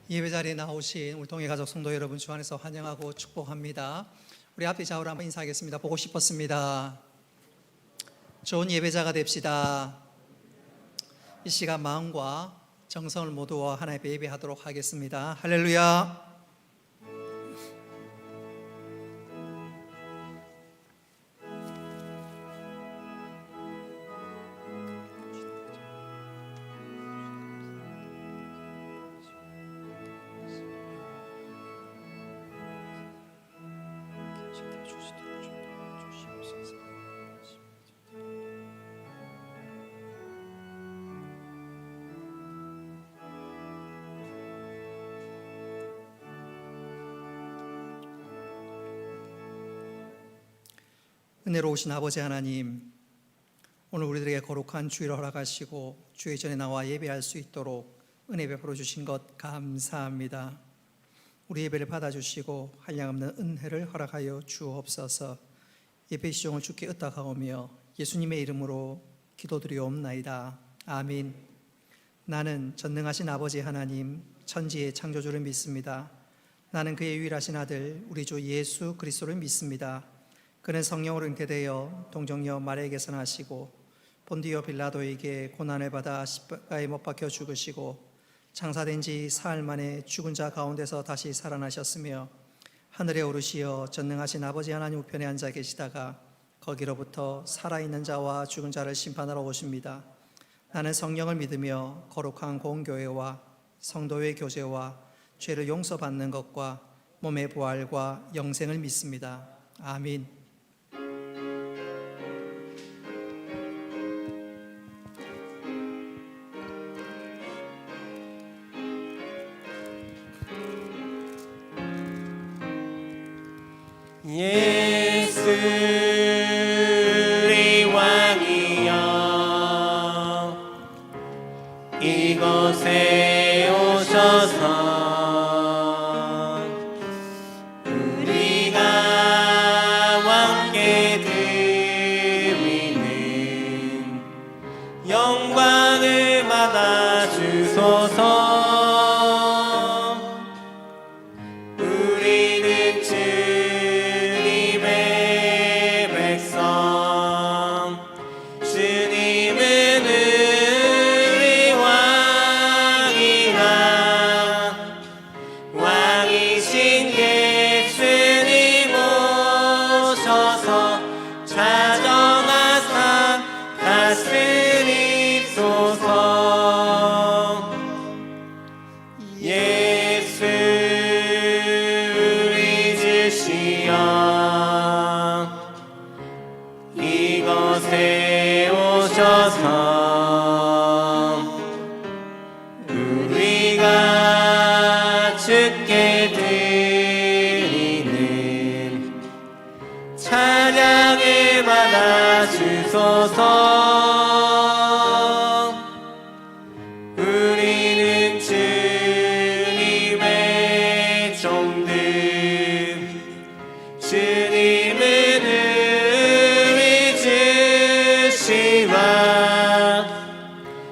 예배 자리에 나오신 울동의 가족 성도 여러분 주 안에서 환영하고 축복합니다. 우리 앞에 좌우로 한번 인사하겠습니다. 보고 싶었습니다. 좋은 예배자가 됩시다. 이 시간 마음과 정성을 모두와 하나님 앞에 예배하도록 하겠습니다. 할렐루야. 은혜로우신 아버지 하나님, 오늘 우리들에게 거룩한 주일을 허락하시고 주의 전에 나와 예배할 수 있도록 은혜 베풀어 주신 것 감사합니다. 우리 예배를 받아주시고 한량없는 은혜를 허락하여 주옵소서. 예배 시종을 주께 의탁하오며 예수님의 이름으로 기도드리옵나이다. 아멘. 나는 전능하신 아버지 하나님, 천지의 창조주를 믿습니다. 나는 그의 유일하신 아들 우리 주 예수 그리스도를 믿습니다. 그는 성령으로 잉태되어 동정녀 마리아에게서 나시고 본디오 빌라도에게 고난을 받아 십자가에 못 박혀 죽으시고 장사된 지 사흘 만에 죽은 자 가운데서 다시 살아나셨으며 하늘에 오르시어 전능하신 아버지 하나님 우편에 앉아 계시다가 거기로부터 살아있는 자와 죽은 자를 심판하러 오십니다. 나는 성령을 믿으며 거룩한 공교회와 성도의 교제와 죄를 용서받는 것과 몸의 부활과 영생을 믿습니다. 아멘. 예수 우리 왕이여 이곳에 오셔서 우리가 왕께 드리는 영광을 받아 주소서. 이곳에 오셔서 우리가 주께 드리는 찬양을 받아 주소서. 우리는 주님의 종들, 주님은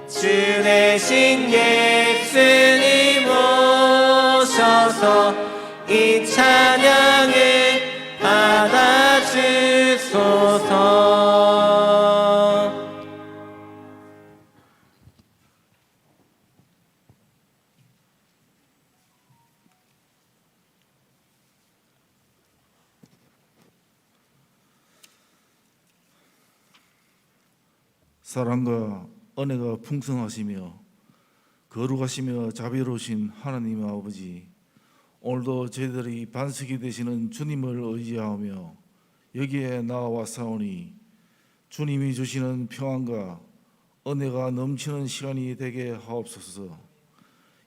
주 대신 예수님 오셔서 이 찬양을 받아주소서. 사랑과 은혜가 풍성하시며 거룩하시며 자비로우신 하나님 아버지, 오늘도 저희들이 반석이 되시는 주님을 의지하며 여기에 나와사오니 주님이 주시는 평안과 은혜가 넘치는 시간이 되게 하옵소서.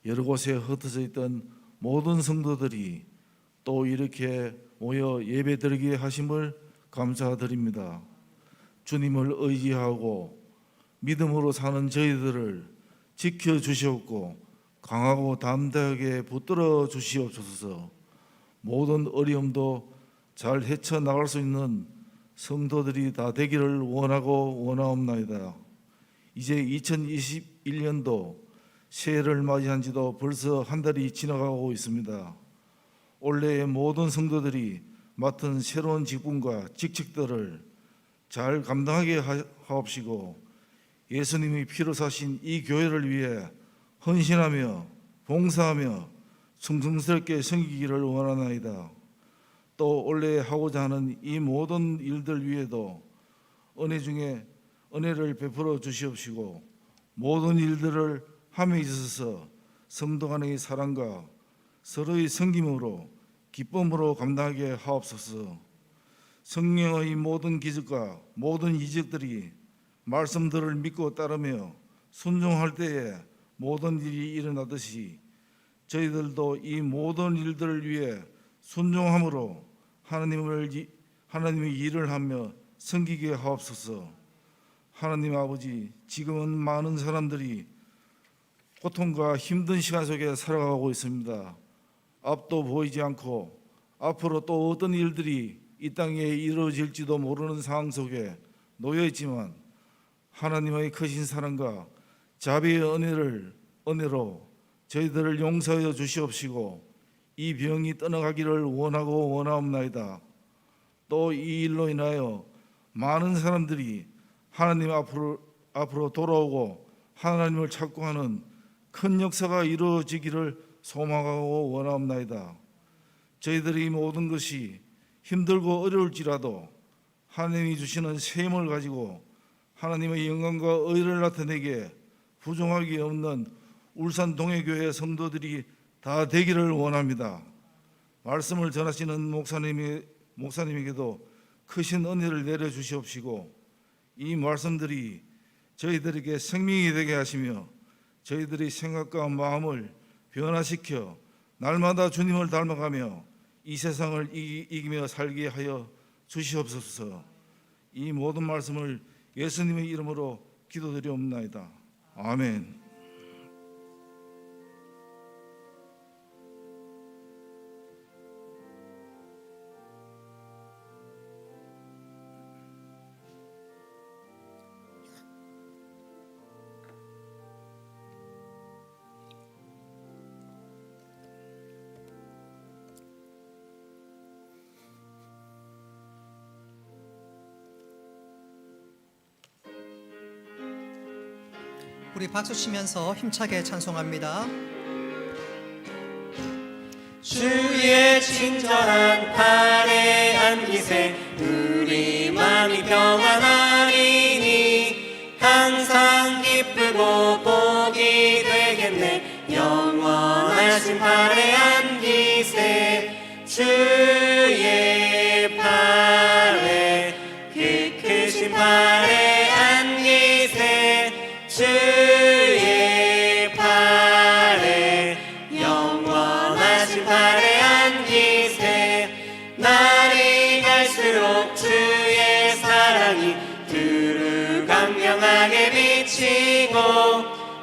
여러 곳에 흩어져 있던 모든 성도들이 또 이렇게 모여 예배드리게 하심을 감사드립니다. 주님을 의지하고 믿음으로 사는 저희들을 지켜주시옵고 강하고 담대하게 붙들어 주시옵소서. 모든 어려움도 잘 헤쳐나갈 수 있는 성도들이 다 되기를 원하고 원하옵나이다. 이제 2021년도 새해를 맞이한 지도 벌써 한 달이 지나가고 있습니다. 올해의 모든 성도들이 맡은 새로운 직분과 직책들을 잘 감당하게 하옵시고 예수님이 피로 사신 이 교회를 위해 헌신하며 봉사하며 충성스럽게 섬기기를 원하나이다. 또 올해 하고자 하는 이 모든 일들 위에도 은혜 중에 은혜를 베풀어 주시옵시고 모든 일들을 함에 있어서 성도 간의 사랑과 서로의 섬김으로 기쁨으로 감당하게 하옵소서. 성령의 모든 기적과 모든 이적들이 말씀들을 믿고 따르며 순종할 때에 모든 일이 일어나듯이 저희들도 이 모든 일들을 위해 순종함으로 하나님의 일을 하며 섬기게 하옵소서. 하나님 아버지, 지금은 많은 사람들이 고통과 힘든 시간 속에 살아가고 있습니다. 앞도 보이지 않고 앞으로 또 어떤 일들이 이 땅에 이루어질지도 모르는 상황 속에 놓여 있지만 하나님의 크신 사랑과 자비의 은혜로 저희들을 용서하여 주시옵시고 이 병이 떠나가기를 원하고 원하옵나이다. 또 이 일로 인하여 많은 사람들이 하나님 앞으로 돌아오고 하나님을 찾고 하는 큰 역사가 이루어지기를 소망하고 원하옵나이다. 저희들이 모든 것이 힘들고 어려울지라도 하나님이 주시는 새 힘을 가지고 하나님의 영광과 의를 나타내게 부족함이 없는 울산 동해교회 성도들이 다 되기를 원합니다. 말씀을 전하시는 목사님에게도 크신 은혜를 내려주시옵시고 이 말씀들이 저희들에게 생명이 되게 하시며 저희들의 생각과 마음을 변화시켜 날마다 주님을 닮아가며 이 세상을 이기며 살게 하여 주시옵소서. 이 모든 말씀을 예수님의 이름으로 기도드리옵나이다. 아멘. 우리 박수 치면서 힘차게 찬송합니다. 주의 친절한 팔에 안기세 우리 마음이 평안하리니 항상 기쁘고 복이 되겠네. 영원하신 팔에 안기세 주의 팔에 그 크신 팔에 안기세 주의 팔에 영원하신 팔에 안기세. 날이 갈수록 주의 사랑이 두루 강명하게 비치고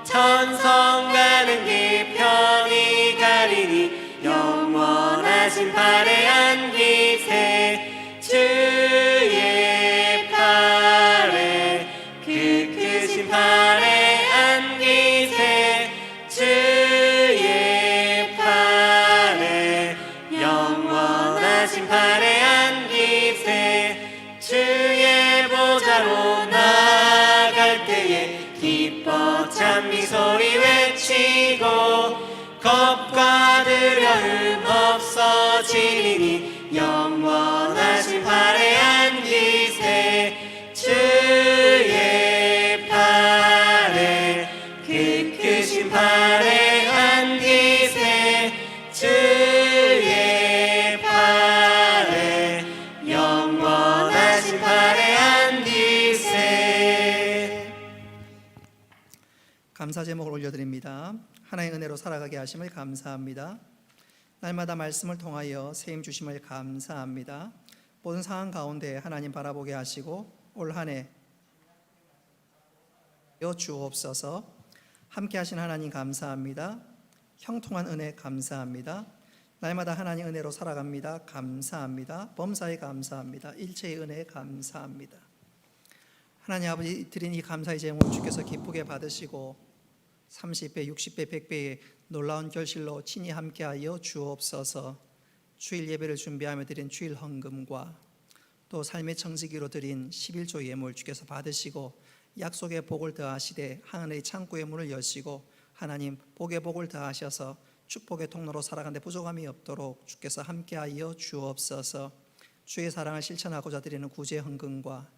천성 가는 길 편히 가리니 영원하신 팔에 안기세 주의 팔에 그 크신 팔에 안기세 주의 팔에 영원하신 팔에 안기세. 주의 보좌로 나아갈 때에 기뻐 찬미 소리 외치고 겁과 두려움 없어지리니 영원하신 팔에 안기세 주의 팔에 그 크신 팔에 안기세 주의 팔에 영원하신 팔에 안기세. 감사 제목을 올려드립니다. 하나님의 은혜로 살아가게 하심을 감사합니다. 날마다 말씀을 통하여 세임 주심을 감사합니다. 모든 상황 가운데 하나님 바라보게 하시고 올 한 해 주옵소서. 함께 하신 하나님 감사합니다. 형통한 은혜 감사합니다. 날마다 하나님 은혜로 살아갑니다. 감사합니다. 범사에 감사합니다. 일체의 은혜 감사합니다. 하나님 아버지 드린 이 감사의 제목을 주께서 기쁘게 받으시고 30배, 60배, 100배의 놀라운 결실로 친히 함께하여 주옵소서. 주일 예배를 준비하며 드린 주일 헌금과 또 삶의 청지기로 드린 11조 예물 주께서 받으시고 약속의 복을 더하시되 하늘의 창고의 문을 여시고 하나님 복의 복을 더하셔서 축복의 통로로 살아가는데 부족함이 없도록 주께서 함께하여 주옵소서. 주의 사랑을 실천하고자 드리는 구제 헌금과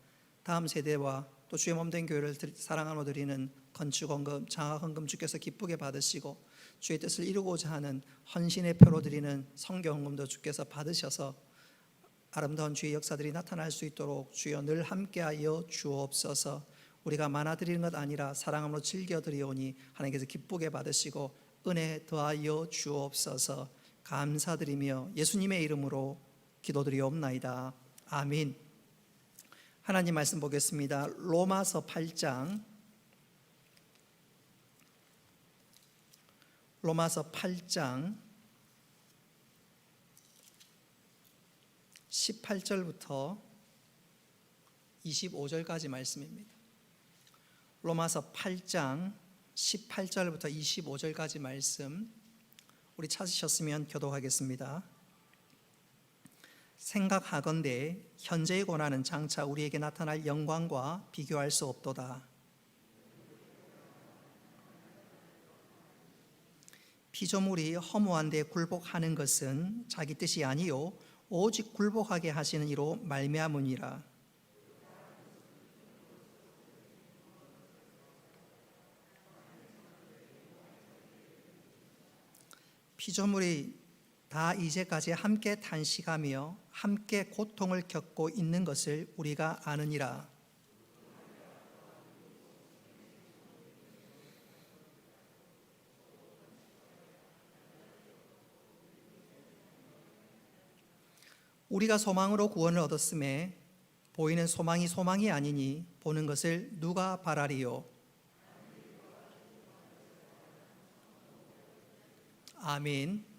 다음 세대와 또 주의 몸된 교회를 사랑하며 드리는 건축 헌금, 장학 헌금 주께서 기쁘게 받으시고 주의 뜻을 이루고자 하는 헌신의 표로 드리는 성교 헌금도 주께서 받으셔서 아름다운 주의 역사들이 나타날 수 있도록 주여 늘 함께하여 주옵소서. 우리가 많아 드리는 것 아니라 사랑함으로 즐겨 드리오니 하나님께서 기쁘게 받으시고 은혜 더하여 주옵소서. 감사드리며 예수님의 이름으로 기도드리옵나이다. 아멘. 하나님 말씀 보겠습니다. 로마서 8장 18절부터 25절까지 말씀입니다. 로마서 8장 18절부터 25절까지 말씀, 우리 찾으셨으면 교독하겠습니다. 생각하건대 현재의 고난은 장차 우리에게 나타날 영광과 비교할 수 없도다. 피조물이 허무한 데 굴복하는 것은 자기 뜻이 아니요 오직 굴복하게 하시는 이로 말미암으니라. 피조물이 다 이제까지 함께 탄식하며 함께 고통을 겪고 있는 것을 우리가 아느니라. 우리가 소망으로 구원을 얻었음에 보이는 소망이 소망이 아니니 보는 것을 누가 바라리요. 아멘.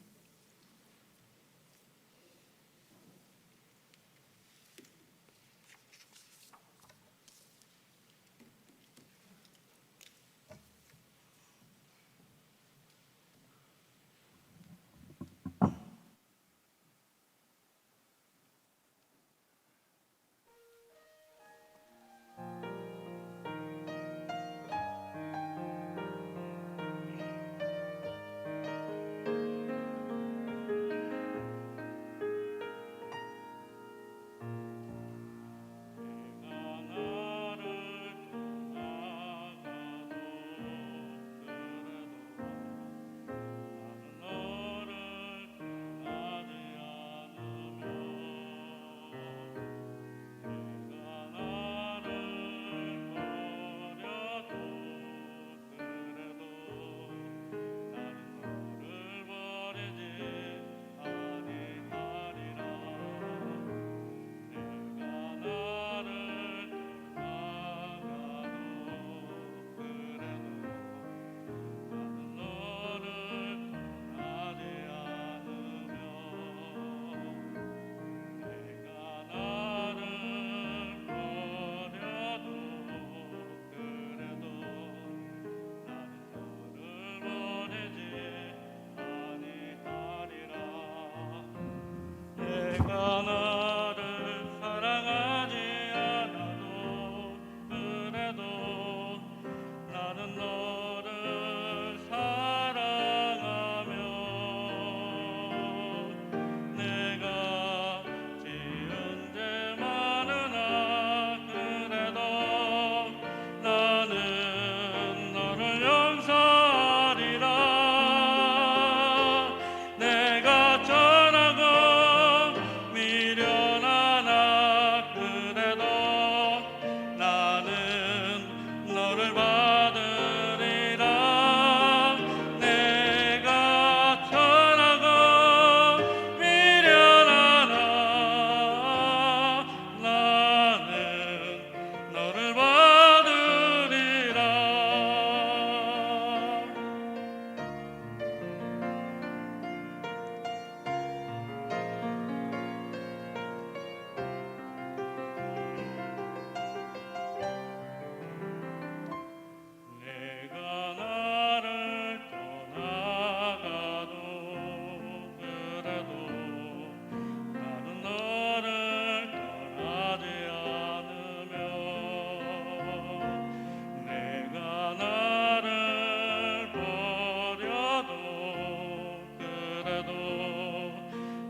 그래도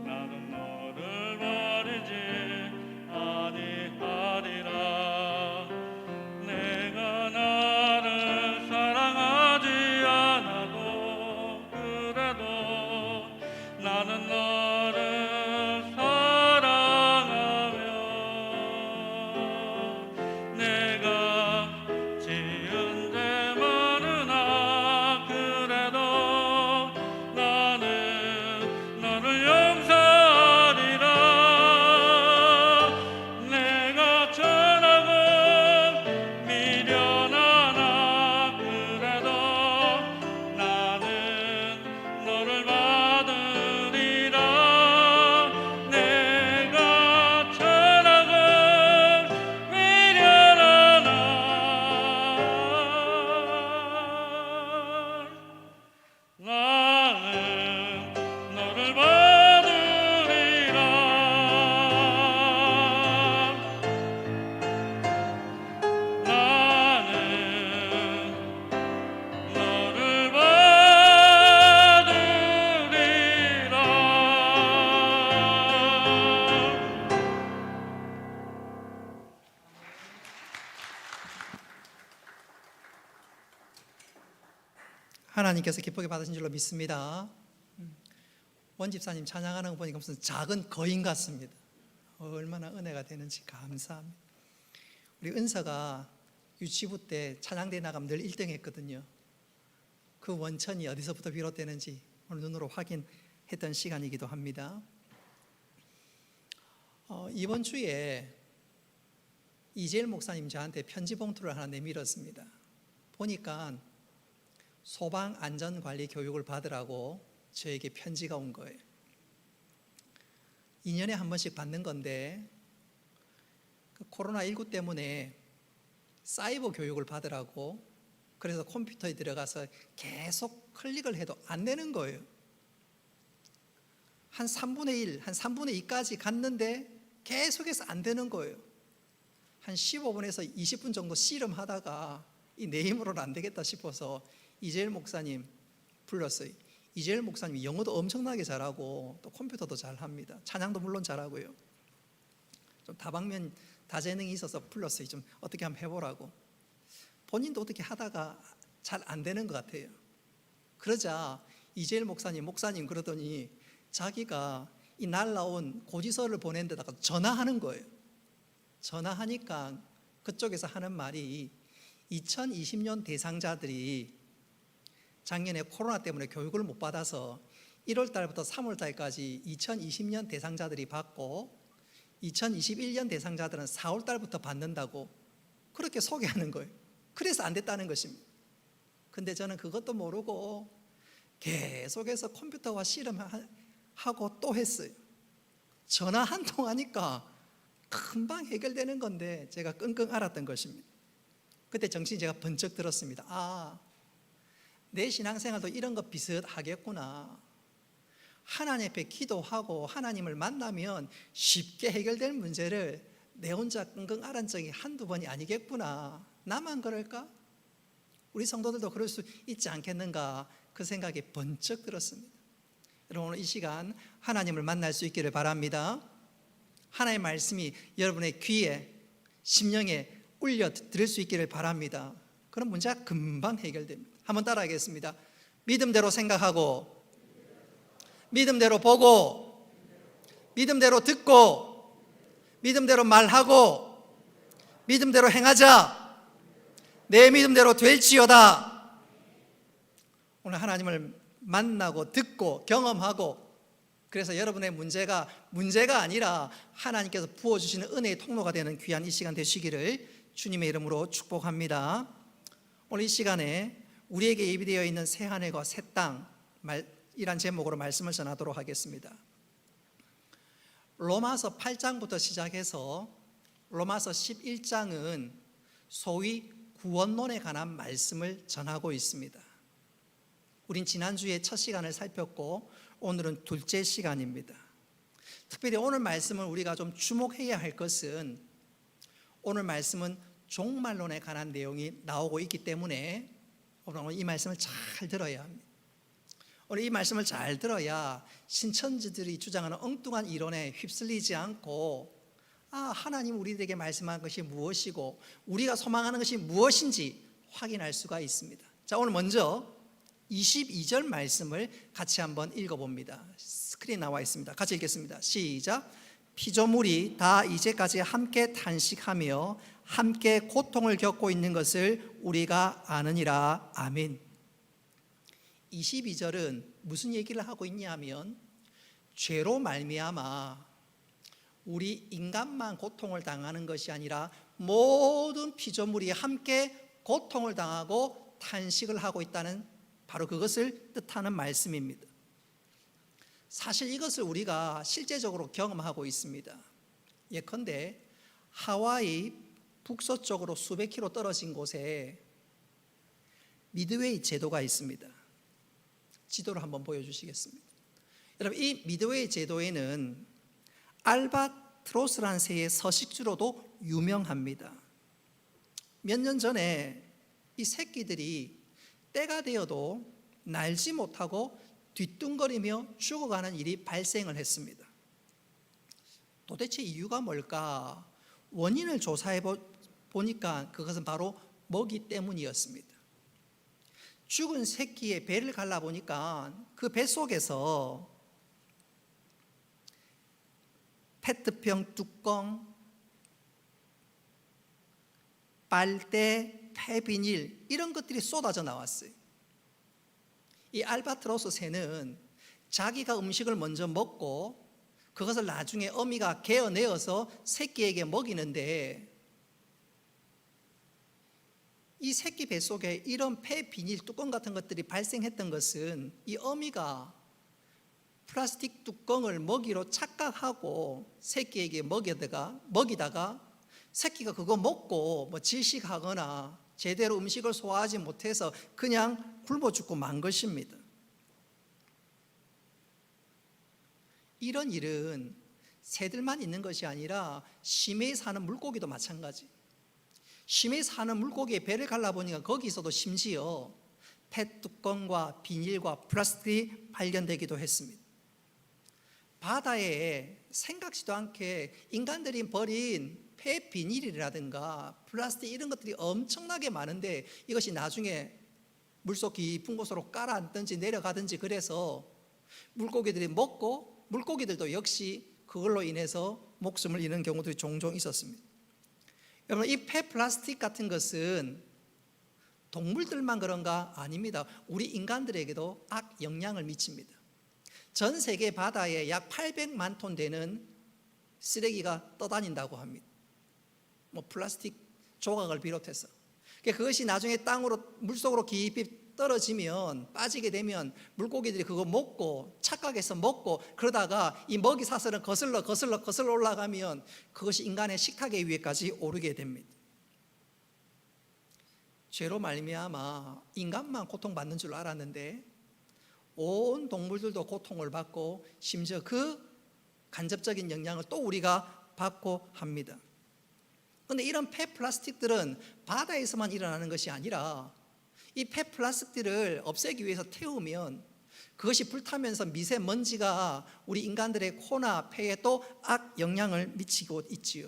나는 너를 버리지 아니하리라. 내가 나를 사랑하지 않아도 그래도 나는 너를 사랑하며 내가 지은 죄 많으나 그래도 나는 너를 용서하리라. 내가 천하고 미련하나 그래도 나는 너를 받으리라. 내가 천하고 미련하나 나는 너를 받으리라. 나는 너를 받으리라. 하나님께서 기쁘게 받으신 줄로 믿습니다. 원 집사님 찬양하는 거 보니까 무슨 작은 거인 같습니다. 얼마나 은혜가 되는지 감사합니다. 우리 은서가 유치부 때 찬양대회 나가면 늘 1등 했거든요. 그 원천이 어디서부터 비롯되는지 오늘 눈으로 확인했던 시간이기도 합니다. 이번 주에 이재일 목사님 저한테 편지 봉투를 하나 내밀었습니다. 보니까 소방안전관리 교육을 받으라고 저에게 편지가 온 거예요. 2년에 한 번씩 받는 건데 코로나19 때문에 사이버 교육을 받으라고 그래서 컴퓨터에 들어가서 계속 클릭을 해도 안 되는 거예요. 한 3분의 1, 한 3분의 2까지 갔는데 계속해서 안 되는 거예요. 한 15분에서 20분 정도 씨름하다가 이 내 힘으로는 안 되겠다 싶어서 이재일 목사님 불렀어요. 이재일 목사님이 영어도 엄청나게 잘하고 또 컴퓨터도 잘합니다. 찬양도 물론 잘하고요. 좀 다방면 다재능이 있어서 불렀어요. 좀 어떻게 한번 해보라고. 본인도 어떻게 하다가 잘 안 되는 것 같아요. 그러자 이재일 목사님 그러더니 자기가 이 날라온 고지서를 보낸 데다가 전화하는 거예요. 전화하니까 그쪽에서 하는 말이 2020년 대상자들이 작년에 코로나 때문에 교육을 못 받아서 1월 달부터 3월 달까지 2020년 대상자들이 받고 2021년 대상자들은 4월 달부터 받는다고 그렇게 소개하는 거예요. 그래서 안 됐다는 것입니다. 근데 저는 그것도 모르고 계속해서 컴퓨터와 씨름하고 또 했어요. 전화 한 통 하니까 금방 해결되는 건데 제가 끙끙 앓았던 것입니다. 그때 정신이 제가 번쩍 들었습니다. 내 신앙생활도 이런 거 비슷하겠구나. 하나님 앞에 기도하고 하나님을 만나면 쉽게 해결될 문제를 내 혼자 끙끙 앓은 적이 한두 번이 아니겠구나. 나만 그럴까? 우리 성도들도 그럴 수 있지 않겠는가? 그 생각이 번쩍 들었습니다. 여러분 오늘 이 시간 하나님을 만날 수 있기를 바랍니다. 하나님의 말씀이 여러분의 귀에 심령에 울려 들을 수 있기를 바랍니다. 그럼 문제가 금방 해결됩니다. 한번 따라하겠습니다. 믿음대로 생각하고 믿음대로 보고 믿음대로 듣고 믿음대로 말하고 믿음대로 행하자. 내 믿음대로 될지어다. 오늘 하나님을 만나고 듣고 경험하고 그래서 여러분의 문제가 아니라 하나님께서 부어주시는 은혜의 통로가 되는 귀한 이 시간 되시기를 주님의 이름으로 축복합니다. 오늘 이 시간에 우리에게 예비되어 있는 새하늘과 새 땅이란 제목으로 말씀을 전하도록 하겠습니다. 로마서 8장부터 시작해서 로마서 11장은 소위 구원론에 관한 말씀을 전하고 있습니다. 우린 지난주에 첫 시간을 살폈고 오늘은 둘째 시간입니다. 특별히 오늘 말씀을 우리가 좀 주목해야 할 것은 오늘 말씀은 종말론에 관한 내용이 나오고 있기 때문에 오늘 이 말씀을 잘 들어야 합니다. 오늘 이 말씀을 잘 들어야 신천지들이 주장하는 엉뚱한 이론에 휩쓸리지 않고 하나님 우리들에게 말씀한 것이 무엇이고 우리가 소망하는 것이 무엇인지 확인할 수가 있습니다. 자, 오늘 먼저 22절 말씀을 같이 한번 읽어봅니다. 스크린 나와 있습니다. 같이 읽겠습니다. 시작. 피조물이 다 이제까지 함께 탄식하며 함께 고통을 겪고 있는 것을 우리가 아느니라. 아멘. 22절은 무슨 얘기를 하고 있냐 하면 죄로 말미암아 우리 인간만 고통을 당하는 것이 아니라 모든 피조물이 함께 고통을 당하고 탄식을 하고 있다는 바로 그것을 뜻하는 말씀입니다. 사실 이것을 우리가 실제적으로 경험하고 있습니다. 예컨대 하와이 북서쪽으로 수백 킬로 떨어진 곳에 미드웨이 제도가 있습니다. 지도를 한번 보여주시겠습니다. 여러분, 이 미드웨이 제도에는 알바트로스라는 새의 서식지로도 유명합니다. 몇 년 전에 이 새끼들이 때가 되어도 날지 못하고 뒤뚱거리며 죽어가는 일이 발생을 했습니다. 도대체 이유가 뭘까? 원인을 조사해 보니까 그것은 바로 먹이 때문이었습니다. 죽은 새끼의 배를 갈라보니까 그 뱃속에서 페트병 뚜껑, 빨대, 폐비닐 이런 것들이 쏟아져 나왔어요. 이 알바트로스 새는 자기가 음식을 먼저 먹고 그것을 나중에 어미가 개어내어서 새끼에게 먹이는데 이 새끼 뱃속에 이런 폐비닐 뚜껑 같은 것들이 발생했던 것은 이 어미가 플라스틱 뚜껑을 먹이로 착각하고 새끼에게 먹이다가 새끼가 그거 먹고 질식하거나 제대로 음식을 소화하지 못해서 그냥 굶어 죽고 만 것입니다. 이런 일은 새들만 있는 것이 아니라 심해에 사는 물고기도 마찬가지. 심해에 사는 물고기의 배를 갈라보니까 거기서도 심지어 펫뚜껑과 비닐과 플라스틱이 발견되기도 했습니다. 바다에 생각지도 않게 인간들이 버린 폐비닐이라든가 플라스틱 이런 것들이 엄청나게 많은데 이것이 나중에 물속 깊은 곳으로 깔아앉든지 내려가든지 그래서 물고기들이 먹고 물고기들도 역시 그걸로 인해서 목숨을 잃는 경우들이 종종 있었습니다. 여러분, 이 폐플라스틱 같은 것은 동물들만 그런가? 아닙니다. 우리 인간들에게도 악 영향을 미칩니다. 전 세계 바다에 약 800만 톤 되는 쓰레기가 떠다닌다고 합니다. 플라스틱 조각을 비롯해서. 그것이 나중에 땅으로 물속으로 깊이 떨어지면 빠지게 되면 물고기들이 그거 먹고 착각해서 먹고 그러다가 이 먹이 사슬은 거슬러 올라가면 그것이 인간의 식탁의 위에까지 오르게 됩니다. 죄로 말미암아 인간만 고통받는 줄 알았는데 온 동물들도 고통을 받고 심지어 그 간접적인 영향을 또 우리가 받고 합니다. 그런데 이런 폐플라스틱들은 바다에서만 일어나는 것이 아니라 이 폐플라스틱들을 없애기 위해서 태우면 그것이 불타면서 미세먼지가 우리 인간들의 코나 폐에 또 악 영향을 미치고 있지요.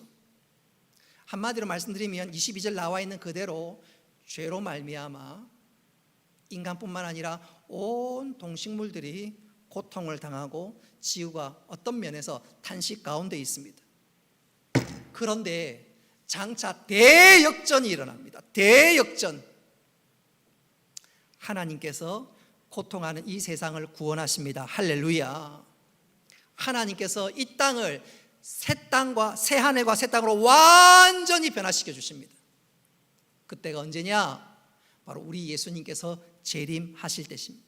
한마디로 말씀드리면 22절 나와 있는 그대로 죄로 말미암아 인간뿐만 아니라 온 동식물들이 고통을 당하고 지구가 어떤 면에서 탄식 가운데 있습니다. 그런데 장차 대역전이 일어납니다. 대역전. 하나님께서 고통하는 이 세상을 구원하십니다. 할렐루야. 하나님께서 이 땅을 새 땅과 새 하늘과 새 땅으로 완전히 변화시켜 주십니다. 그때가 언제냐? 바로 우리 예수님께서 재림하실 때입니다.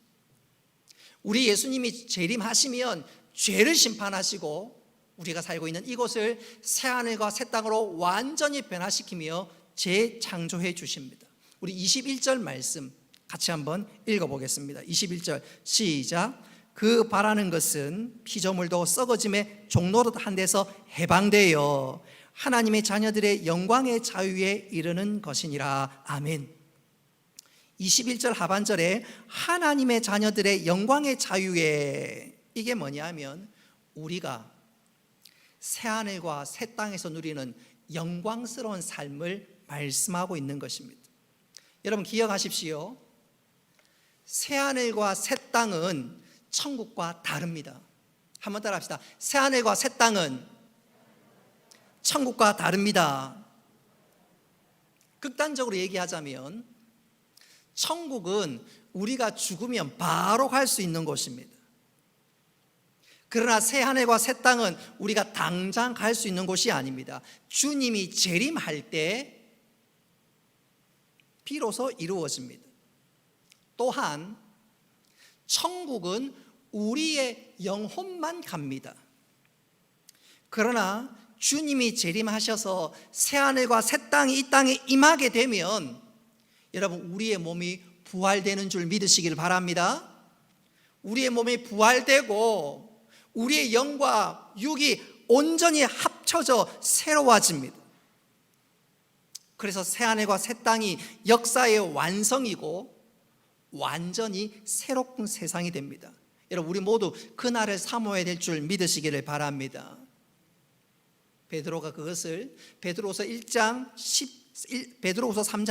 우리 예수님이 재림하시면 죄를 심판하시고 우리가 살고 있는 이곳을 새 하늘과 새 땅으로 완전히 변화시키며 재창조해 주십니다. 우리 21절 말씀 같이 한번 읽어보겠습니다. 21절 시작. 그 바라는 것은 피조물도 썩어짐의 종노릇 한 데서 해방되어 하나님의 자녀들의 영광의 자유에 이르는 것이니라. 아멘. 21절 하반절에 하나님의 자녀들의 영광의 자유에, 이게 뭐냐면 우리가 새하늘과 새 땅에서 누리는 영광스러운 삶을 말씀하고 있는 것입니다. 여러분 기억하십시오. 새하늘과 새 땅은 천국과 다릅니다. 한번 따라 합시다. 새하늘과 새 땅은 천국과 다릅니다. 극단적으로 얘기하자면 천국은 우리가 죽으면 바로 갈 수 있는 곳입니다. 그러나 새하늘과 새 땅은 우리가 당장 갈 수 있는 곳이 아닙니다. 주님이 재림할 때 비로소 이루어집니다. 또한 천국은 우리의 영혼만 갑니다. 그러나 주님이 재림하셔서 새하늘과 새 땅이 이 땅에 임하게 되면 여러분 우리의 몸이 부활되는 줄 믿으시길 바랍니다. 우리의 몸이 부활되고 우리의 영과 육이 온전히 합쳐져 새로워집니다. 그래서 새하늘과 새 땅이 역사의 완성이고 완전히 새로운 세상이 됩니다. 여러분 우리 모두 그날을 사모해야 될 줄 믿으시기를 바랍니다. 베드로가 그것을 베드로후서 3장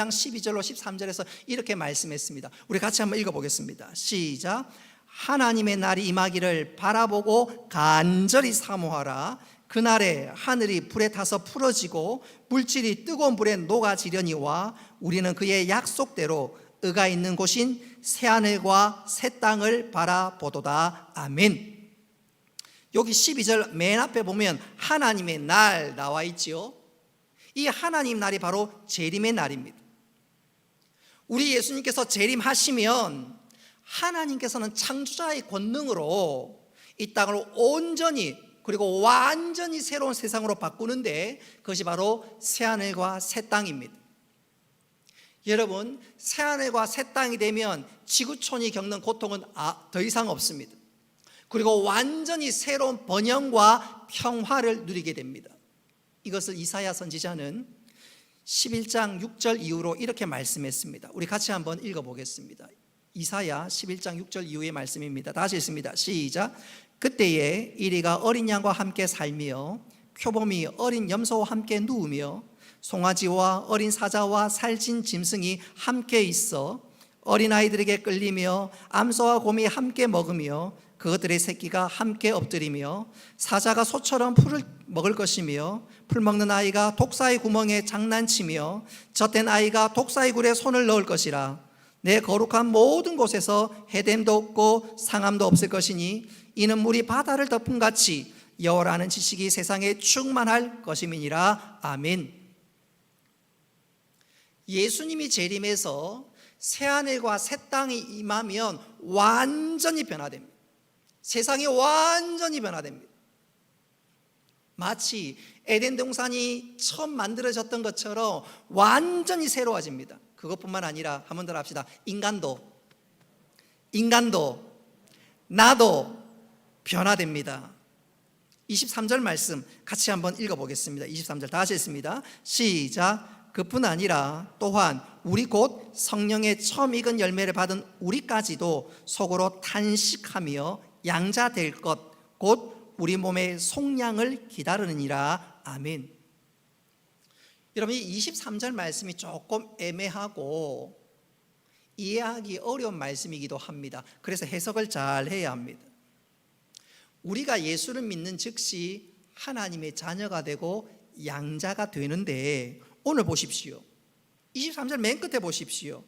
12절로 13절에서 이렇게 말씀했습니다. 우리 같이 한번 읽어보겠습니다. 시작. 하나님의 날이 임하기를 바라보고 간절히 사모하라. 그날에 하늘이 불에 타서 풀어지고 물질이 뜨거운 불에 녹아지려니와 우리는 그의 약속대로 의가 있는 곳인 새하늘과 새 땅을 바라보도다. 아멘. 여기 12절 맨 앞에 보면 하나님의 날 나와 있지요. 이 하나님 날이 바로 재림의 날입니다. 우리 예수님께서 재림하시면 하나님께서는 창조자의 권능으로 이 땅을 온전히 그리고 완전히 새로운 세상으로 바꾸는데 그것이 바로 새하늘과 새 땅입니다. 여러분 새하늘과 새 땅이 되면 지구촌이 겪는 고통은 더 이상 없습니다. 그리고 완전히 새로운 번영과 평화를 누리게 됩니다. 이것을 이사야 선지자는 11장 6절 이후로 이렇게 말씀했습니다. 우리 같이 한번 읽어보겠습니다. 이사야 11장 6절 이후의 말씀입니다. 다시 읽습니다. 시작. 그때에 이리가 어린 양과 함께 살며 표범이 어린 염소와 함께 누우며 송아지와 어린 사자와 살찐 짐승이 함께 있어 어린아이들에게 끌리며 암소와 곰이 함께 먹으며 그것들의 새끼가 함께 엎드리며 사자가 소처럼 풀을 먹을 것이며 풀 먹는 아이가 독사의 구멍에 장난치며 젖된 아이가 독사의 굴에 손을 넣을 것이라. 내 거룩한 모든 곳에서 해됨도 없고 상함도 없을 것이니 이는 물이 바다를 덮음같이 여호와라는 지식이 세상에 충만할 것임이니라. 아멘. 예수님이 재림해서 새하늘과 새 땅이 임하면 완전히 변화됩니다. 세상이 완전히 변화됩니다. 마치 에덴 동산이 처음 만들어졌던 것처럼 완전히 새로워집니다. 그것뿐만 아니라 한번 더 합시다. 인간도 나도 변화됩니다. 23절 말씀 같이 한번 읽어보겠습니다. 23절 다시 읽습니다. 시작. 그뿐 아니라 또한 우리 곧 성령의 처음 익은 열매를 받은 우리까지도 속으로 탄식하며 양자 될 것 곧 우리 몸의 속량을 기다리느니라. 아멘. 여러분 이 23절 말씀이 조금 애매하고 이해하기 어려운 말씀이기도 합니다. 그래서 해석을 잘 해야 합니다. 우리가 예수를 믿는 즉시 하나님의 자녀가 되고 양자가 되는데 오늘 보십시오. 23절 맨 끝에 보십시오.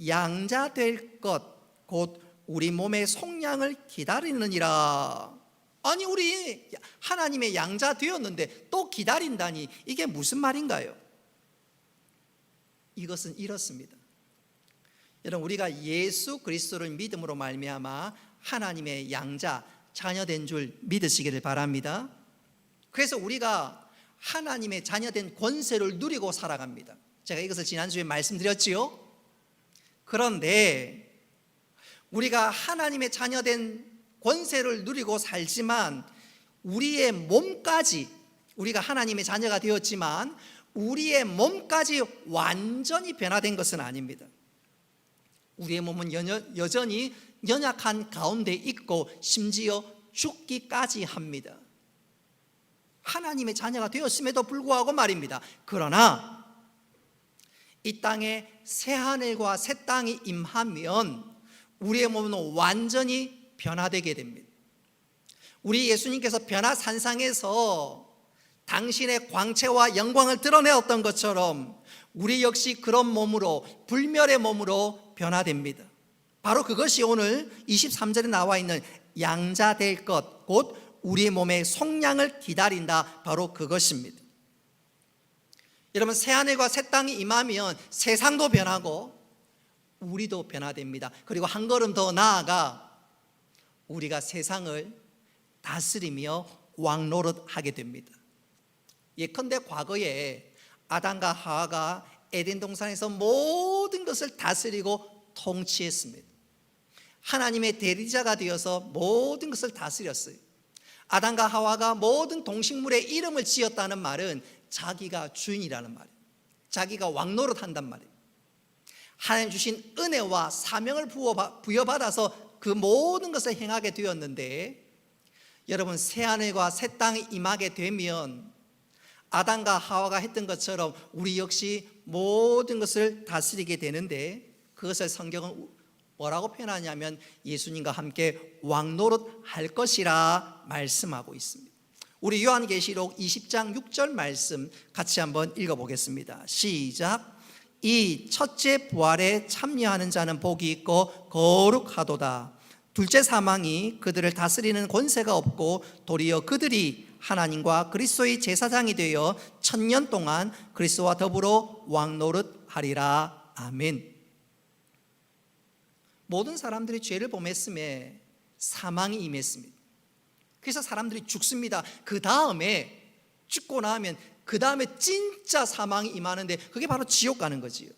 양자 될 것 곧 우리 몸의 속량을 기다리느니라. 아니 우리 하나님의 양자 되었는데 또 기다린다니 이게 무슨 말인가요? 이것은 이렇습니다. 여러분 우리가 예수 그리스도를 믿음으로 말미암아 하나님의 양자 자녀된 줄 믿으시기를 바랍니다. 그래서 우리가 하나님의 자녀된 권세를 누리고 살아갑니다. 제가 이것을 지난주에 말씀드렸지요. 그런데 우리가 하나님의 자녀된 권세를 누리고 살지만 우리의 몸까지 우리가 하나님의 자녀가 되었지만 우리의 몸까지 완전히 변화된 것은 아닙니다. 우리의 몸은 여전히 연약한 가운데 있고 심지어 죽기까지 합니다. 하나님의 자녀가 되었음에도 불구하고 말입니다. 그러나 이 땅에 새하늘과 새 땅이 임하면 우리의 몸은 완전히 변화되게 됩니다. 우리 예수님께서 변화산상에서 당신의 광채와 영광을 드러내었던 것처럼 우리 역시 그런 몸으로, 불멸의 몸으로 변화됩니다. 바로 그것이 오늘 23절에 나와 있는 양자될 것, 곧 우리의 몸의 속량을 기다린다, 바로 그것입니다. 여러분, 새하늘과 새 땅이 임하면 세상도 변하고 우리도 변화됩니다. 그리고 한 걸음 더 나아가 우리가 세상을 다스리며 왕노릇하게 됩니다. 예컨대 과거에 아담과 하와가 에덴 동산에서 모든 것을 다스리고 통치했습니다. 하나님의 대리자가 되어서 모든 것을 다스렸어요. 아담과 하와가 모든 동식물의 이름을 지었다는 말은 자기가 주인이라는 말이에요. 자기가 왕노릇한단 말이에요. 하나님 주신 은혜와 사명을 부여받아서 그 모든 것을 행하게 되었는데, 여러분, 새하늘과 새 땅이 임하게 되면 아담과 하와가 했던 것처럼 우리 역시 모든 것을 다스리게 되는데, 그것을 성경은 뭐라고 표현하냐면 예수님과 함께 왕노릇 할 것이라 말씀하고 있습니다. 우리 요한계시록 20장 6절 말씀 같이 한번 읽어보겠습니다. 시작. 이 첫째 부활에 참여하는 자는 복이 있고 거룩하도다. 둘째 사망이 그들을 다스리는 권세가 없고 도리어 그들이 하나님과 그리스도의 제사장이 되어 1000년 동안 그리스도와 더불어 왕노릇하리라. 아멘. 모든 사람들이 죄를 범했음에 사망이 임했습니다. 그래서 사람들이 죽습니다. 그 다음에 죽고 나면 그 다음에 진짜 사망이 임하는데 그게 바로 지옥 가는 거지요.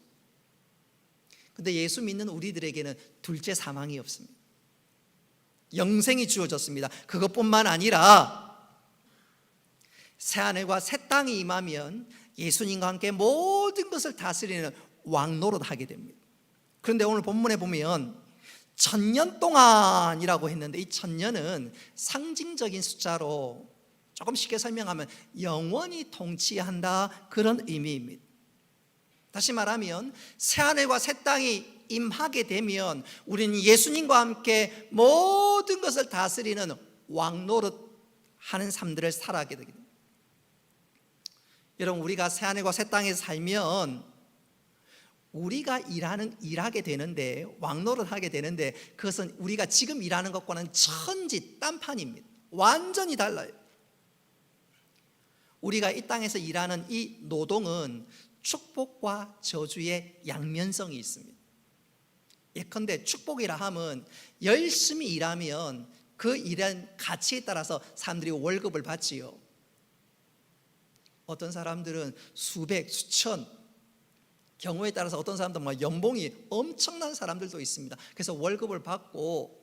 근데 예수 믿는 우리들에게는 둘째 사망이 없습니다. 영생이 주어졌습니다. 그것뿐만 아니라 새하늘과 새 땅이 임하면 예수님과 함께 모든 것을 다스리는 왕노릇 하게 됩니다. 그런데 오늘 본문에 보면 1000년 동안이라고 했는데, 이 1000년은 상징적인 숫자로 조금 쉽게 설명하면 영원히 통치한다, 그런 의미입니다. 다시 말하면 새하늘과 새 땅이 임하게 되면 우리는 예수님과 함께 모든 것을 다스리는 왕노릇 하는 삶들을 살아가게 됩니다. 여러분, 우리가 새하늘과 새 땅에서 살면 우리가 일하게 되는데, 왕노릇 하게 되는데, 그것은 우리가 지금 일하는 것과는 천지 딴판입니다. 완전히 달라요. 우리가 이 땅에서 일하는 이 노동은 축복과 저주의 양면성이 있습니다. 예컨대 축복이라 하면 열심히 일하면 그 일한 가치에 따라서 사람들이 월급을 받지요. 어떤 사람들은 수백, 수천, 경우에 따라서 어떤 사람들은 연봉이 엄청난 사람들도 있습니다. 그래서 월급을 받고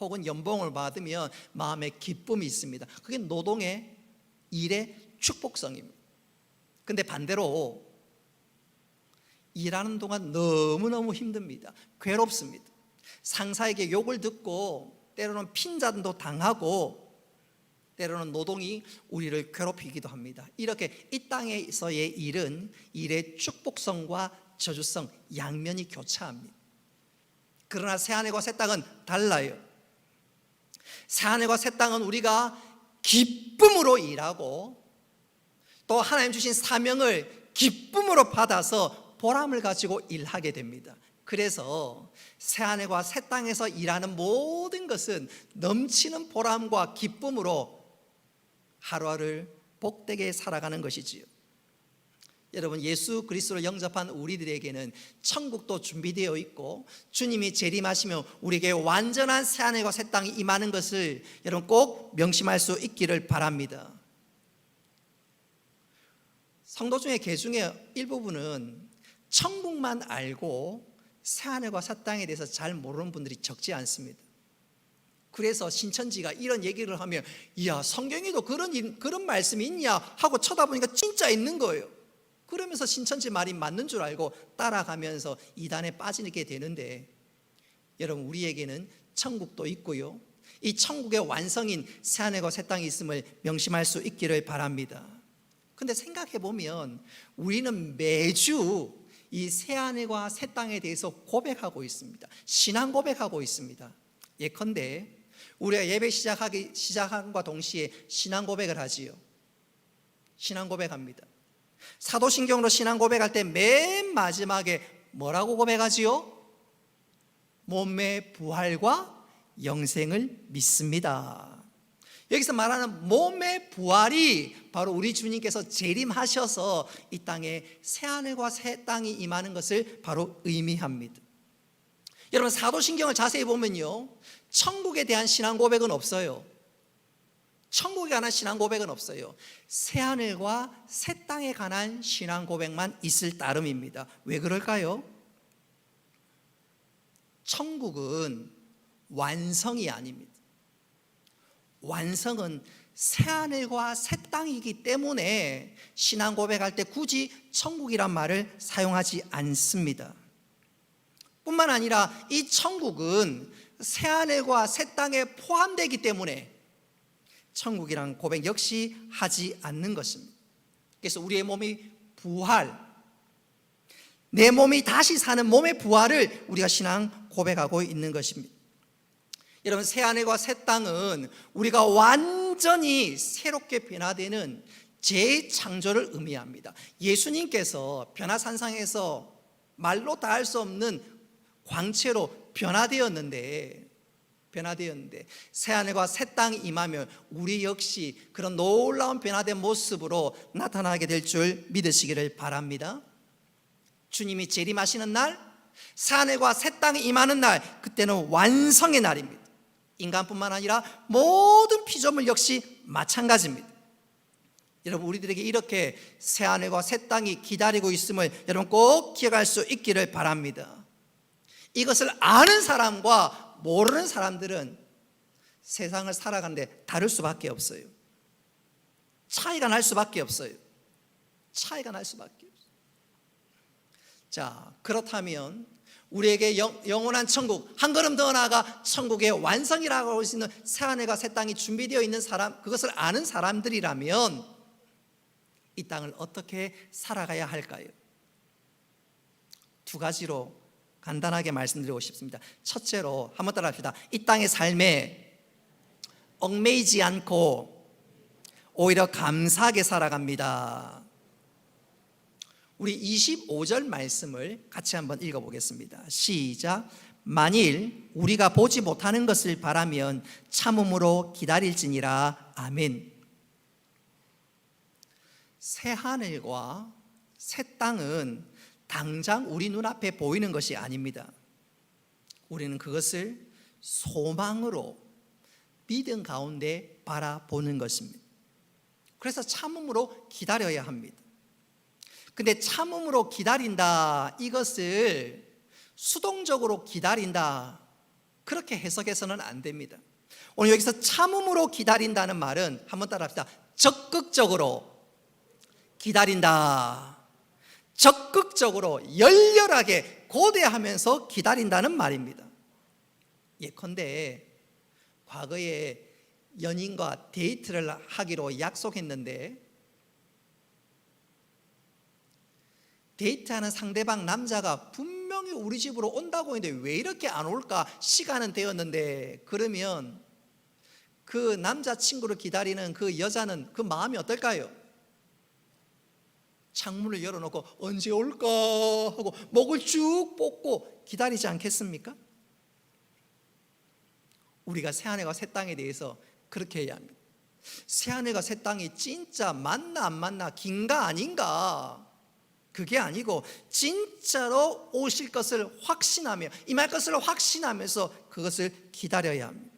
혹은 연봉을 받으면 마음에 기쁨이 있습니다. 그게 노동의 일의 축복성입니다. 근데 반대로 일하는 동안 너무너무 힘듭니다. 괴롭습니다. 상사에게 욕을 듣고 때로는 핀잔도 당하고 때로는 노동이 우리를 괴롭히기도 합니다. 이렇게 이 땅에서의 일은 일의 축복성과 저주성 양면이 교차합니다. 그러나 새하늘과 새 땅은 달라요. 새하늘과 새 땅은 우리가 기쁨으로 일하고 또 하나님 주신 사명을 기쁨으로 받아서 보람을 가지고 일하게 됩니다. 그래서 새하늘과 새 땅에서 일하는 모든 것은 넘치는 보람과 기쁨으로 하루하루를 복되게 살아가는 것이지요. 여러분, 예수 그리스도를 영접한 우리들에게는 천국도 준비되어 있고 주님이 재림하시며 우리에게 완전한 새하늘과 새 땅이 임하는 것을 여러분 꼭 명심할 수 있기를 바랍니다. 성도 중에 개중의 일부분은 천국만 알고 새하늘과 새 땅에 대해서 잘 모르는 분들이 적지 않습니다. 그래서 신천지가 이런 얘기를 하면 이야, 성경에도 그런 말씀이 있냐 하고 쳐다보니까 진짜 있는 거예요. 그러면서 신천지 말이 맞는 줄 알고 따라가면서 이단에 빠지게 되는데, 여러분, 우리에게는 천국도 있고요, 이 천국의 완성인 새하늘과 새 땅이 있음을 명심할 수 있기를 바랍니다. 근데 생각해 보면 우리는 매주 이 새하늘과 새 땅에 대해서 고백하고 있습니다. 신앙 고백하고 있습니다. 예컨대 우리가 예배 시작함과 동시에 신앙 고백을 하지요. 신앙 고백합니다. 사도신경으로 신앙 고백할 때 맨 마지막에 뭐라고 고백하지요? 몸의 부활과 영생을 믿습니다. 여기서 말하는 몸의 부활이 바로 우리 주님께서 재림하셔서 이 땅에 새하늘과 새 땅이 임하는 것을 바로 의미합니다. 여러분, 사도신경을 자세히 보면요, 천국에 대한 신앙 고백은 없어요. 천국에 관한 신앙 고백은 없어요. 새하늘과 새 땅에 관한 신앙 고백만 있을 따름입니다. 왜 그럴까요? 천국은 완성이 아닙니다. 완성은 새하늘과 새 땅이기 때문에 신앙 고백할 때 굳이 천국이란 말을 사용하지 않습니다. 뿐만 아니라 이 천국은 새하늘과 새 땅에 포함되기 때문에 천국이란 고백 역시 하지 않는 것입니다. 그래서 우리의 몸이 부활, 내 몸이 다시 사는 몸의 부활을 우리가 신앙 고백하고 있는 것입니다. 여러분, 새하늘과 새 땅은 우리가 완전히 새롭게 변화되는 재창조를 의미합니다. 예수님께서 변화산상에서 말로 다 할 수 없는 광채로 변화되었는데 새하늘과 새 땅이 임하면 우리 역시 그런 놀라운 변화된 모습으로 나타나게 될 줄 믿으시기를 바랍니다. 주님이 재림하시는 날, 새하늘과 새 땅이 임하는 날, 그때는 완성의 날입니다. 인간뿐만 아니라 모든 피조물 역시 마찬가지입니다. 여러분, 우리들에게 이렇게 새하늘과 새 땅이 기다리고 있음을 여러분 꼭 기억할 수 있기를 바랍니다. 이것을 아는 사람과 모르는 사람들은 세상을 살아가는데 다를 수밖에 없어요. 차이가 날 수밖에 없어요. 차이가 날 수밖에 없어요. 자, 그렇다면 우리에게 영원한 천국, 한 걸음 더 나아가 천국의 완성이라고 할 수 있는 새하늘과 새 땅이 준비되어 있는 사람, 그것을 아는 사람들이라면 이 땅을 어떻게 살아가야 할까요? 두 가지로 간단하게 말씀드리고 싶습니다. 첫째로 한번 따라 합시다. 이 땅의 삶에 얽매이지 않고 오히려 감사하게 살아갑니다. 우리 25절 말씀을 같이 한번 읽어보겠습니다. 시작. 만일 우리가 보지 못하는 것을 바라면 참음으로 기다릴지니라. 아멘. 새 하늘과 새 땅은 당장 우리 눈앞에 보이는 것이 아닙니다. 우리는 그것을 소망으로 믿음 가운데 바라보는 것입니다. 그래서 참음으로 기다려야 합니다. 근데 참음으로 기다린다, 이것을 수동적으로 기다린다, 그렇게 해석해서는 안 됩니다. 오늘 여기서 참음으로 기다린다는 말은 한번 따라합시다. 적극적으로 기다린다, 적극적으로 열렬하게 고대하면서 기다린다는 말입니다. 예컨대 과거에 연인과 데이트를 하기로 약속했는데 데이트하는 상대방 남자가 분명히 우리 집으로 온다고 했는데 왜 이렇게 안 올까? 시간은 되었는데, 그러면 그 남자친구를 기다리는 그 여자는 그 마음이 어떨까요? 창문을 열어놓고 언제 올까 하고 목을 쭉 뻗고 기다리지 않겠습니까? 우리가 새하늘과 새 땅에 대해서 그렇게 해야 합니다. 새하늘과 새 땅이 진짜 맞나 안 맞나, 긴가 아닌가, 그게 아니고 진짜로 오실 것을 확신하며 임할 것을 확신하면서 그것을 기다려야 합니다.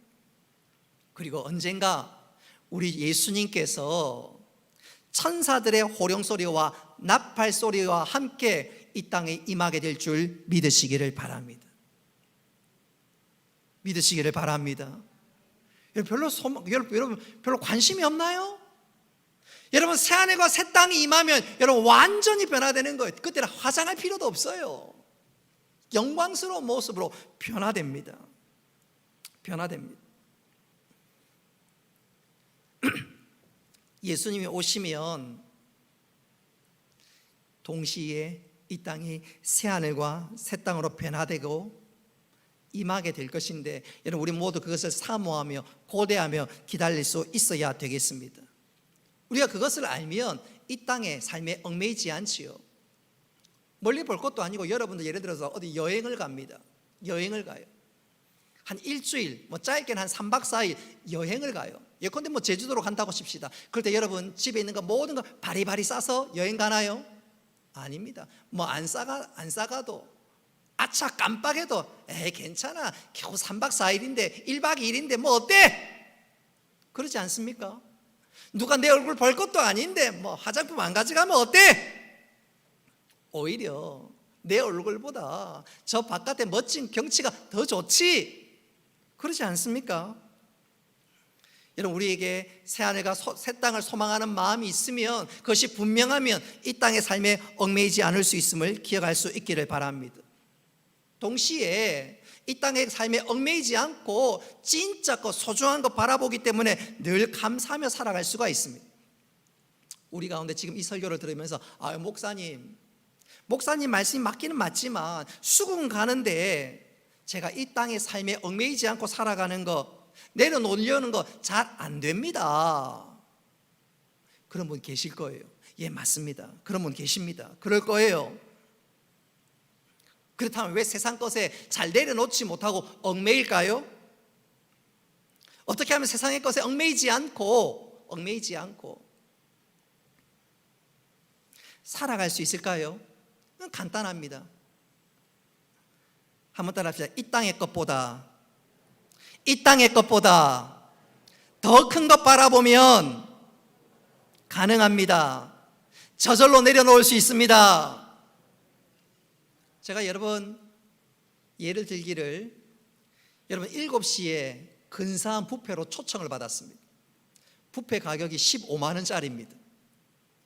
그리고 언젠가 우리 예수님께서 천사들의 호령소리와 나팔소리와 함께 이 땅에 임하게 될 줄 믿으시기를 바랍니다. 믿으시기를 바랍니다. 여러분 별로 관심이 없나요? 여러분 새하늘과 새 땅이 임하면 여러분 완전히 변화되는 거예요. 그때는 화장할 필요도 없어요. 영광스러운 모습으로 변화됩니다. 변화됩니다. 예수님이 오시면 동시에 이 땅이 새하늘과 새 땅으로 변화되고 임하게 될 것인데 여러분 우리 모두 그것을 사모하며 고대하며 기다릴 수 있어야 되겠습니다. 우리가 그것을 알면 이 땅의 삶에 얽매이지 않지요. 멀리 볼 것도 아니고 여러분들 예를 들어서 어디 여행을 갑니다. 여행을 가요. 한 일주일, 짧게는 한 3박 4일 여행을 가요. 예컨대 제주도로 간다고 칩시다. 그럴 때 여러분 집에 있는 거 모든 거 바리바리 싸서 여행 가나요? 아닙니다. 안 싸가도 아차 깜빡해도 괜찮아. 겨우 3박 4일인데 1박 2일인데 어때? 그러지 않습니까? 누가 내 얼굴 볼 것도 아닌데 화장품 안 가져가면 어때? 오히려 내 얼굴보다 저 바깥에 멋진 경치가 더 좋지. 그러지 않습니까? 여러분 우리에게 새하늘과 새 땅을 소망하는 마음이 있으면 그것이 분명하면 이 땅의 삶에 얽매이지 않을 수 있음을 기억할 수 있기를 바랍니다. 동시에 이 땅의 삶에 얽매이지 않고 진짜 거 소중한 거 바라보기 때문에 늘 감사하며 살아갈 수가 있습니다. 우리 가운데 지금 이 설교를 들으면서 목사님 말씀이 맞기는 맞지만 수군 가는데 제가 이 땅의 삶에 얽매이지 않고 살아가는 거 내려놓으려는 거 잘 안 됩니다. 그런 분 계실 거예요. 예, 맞습니다. 그런 분 계십니다. 그럴 거예요. 그렇다면 왜 세상 것에 잘 내려놓지 못하고 얽매일까요? 어떻게 하면 세상의 것에 얽매이지 않고 살아갈 수 있을까요? 간단합니다. 한번 따라합시다. 이 땅의 것보다 더 큰 것 바라보면 가능합니다. 저절로 내려놓을 수 있습니다. 제가 여러분 예를 들기를 여러분 7시에 근사한 뷔페로 초청을 받았습니다. 뷔페 가격이 15만 원짜리입니다.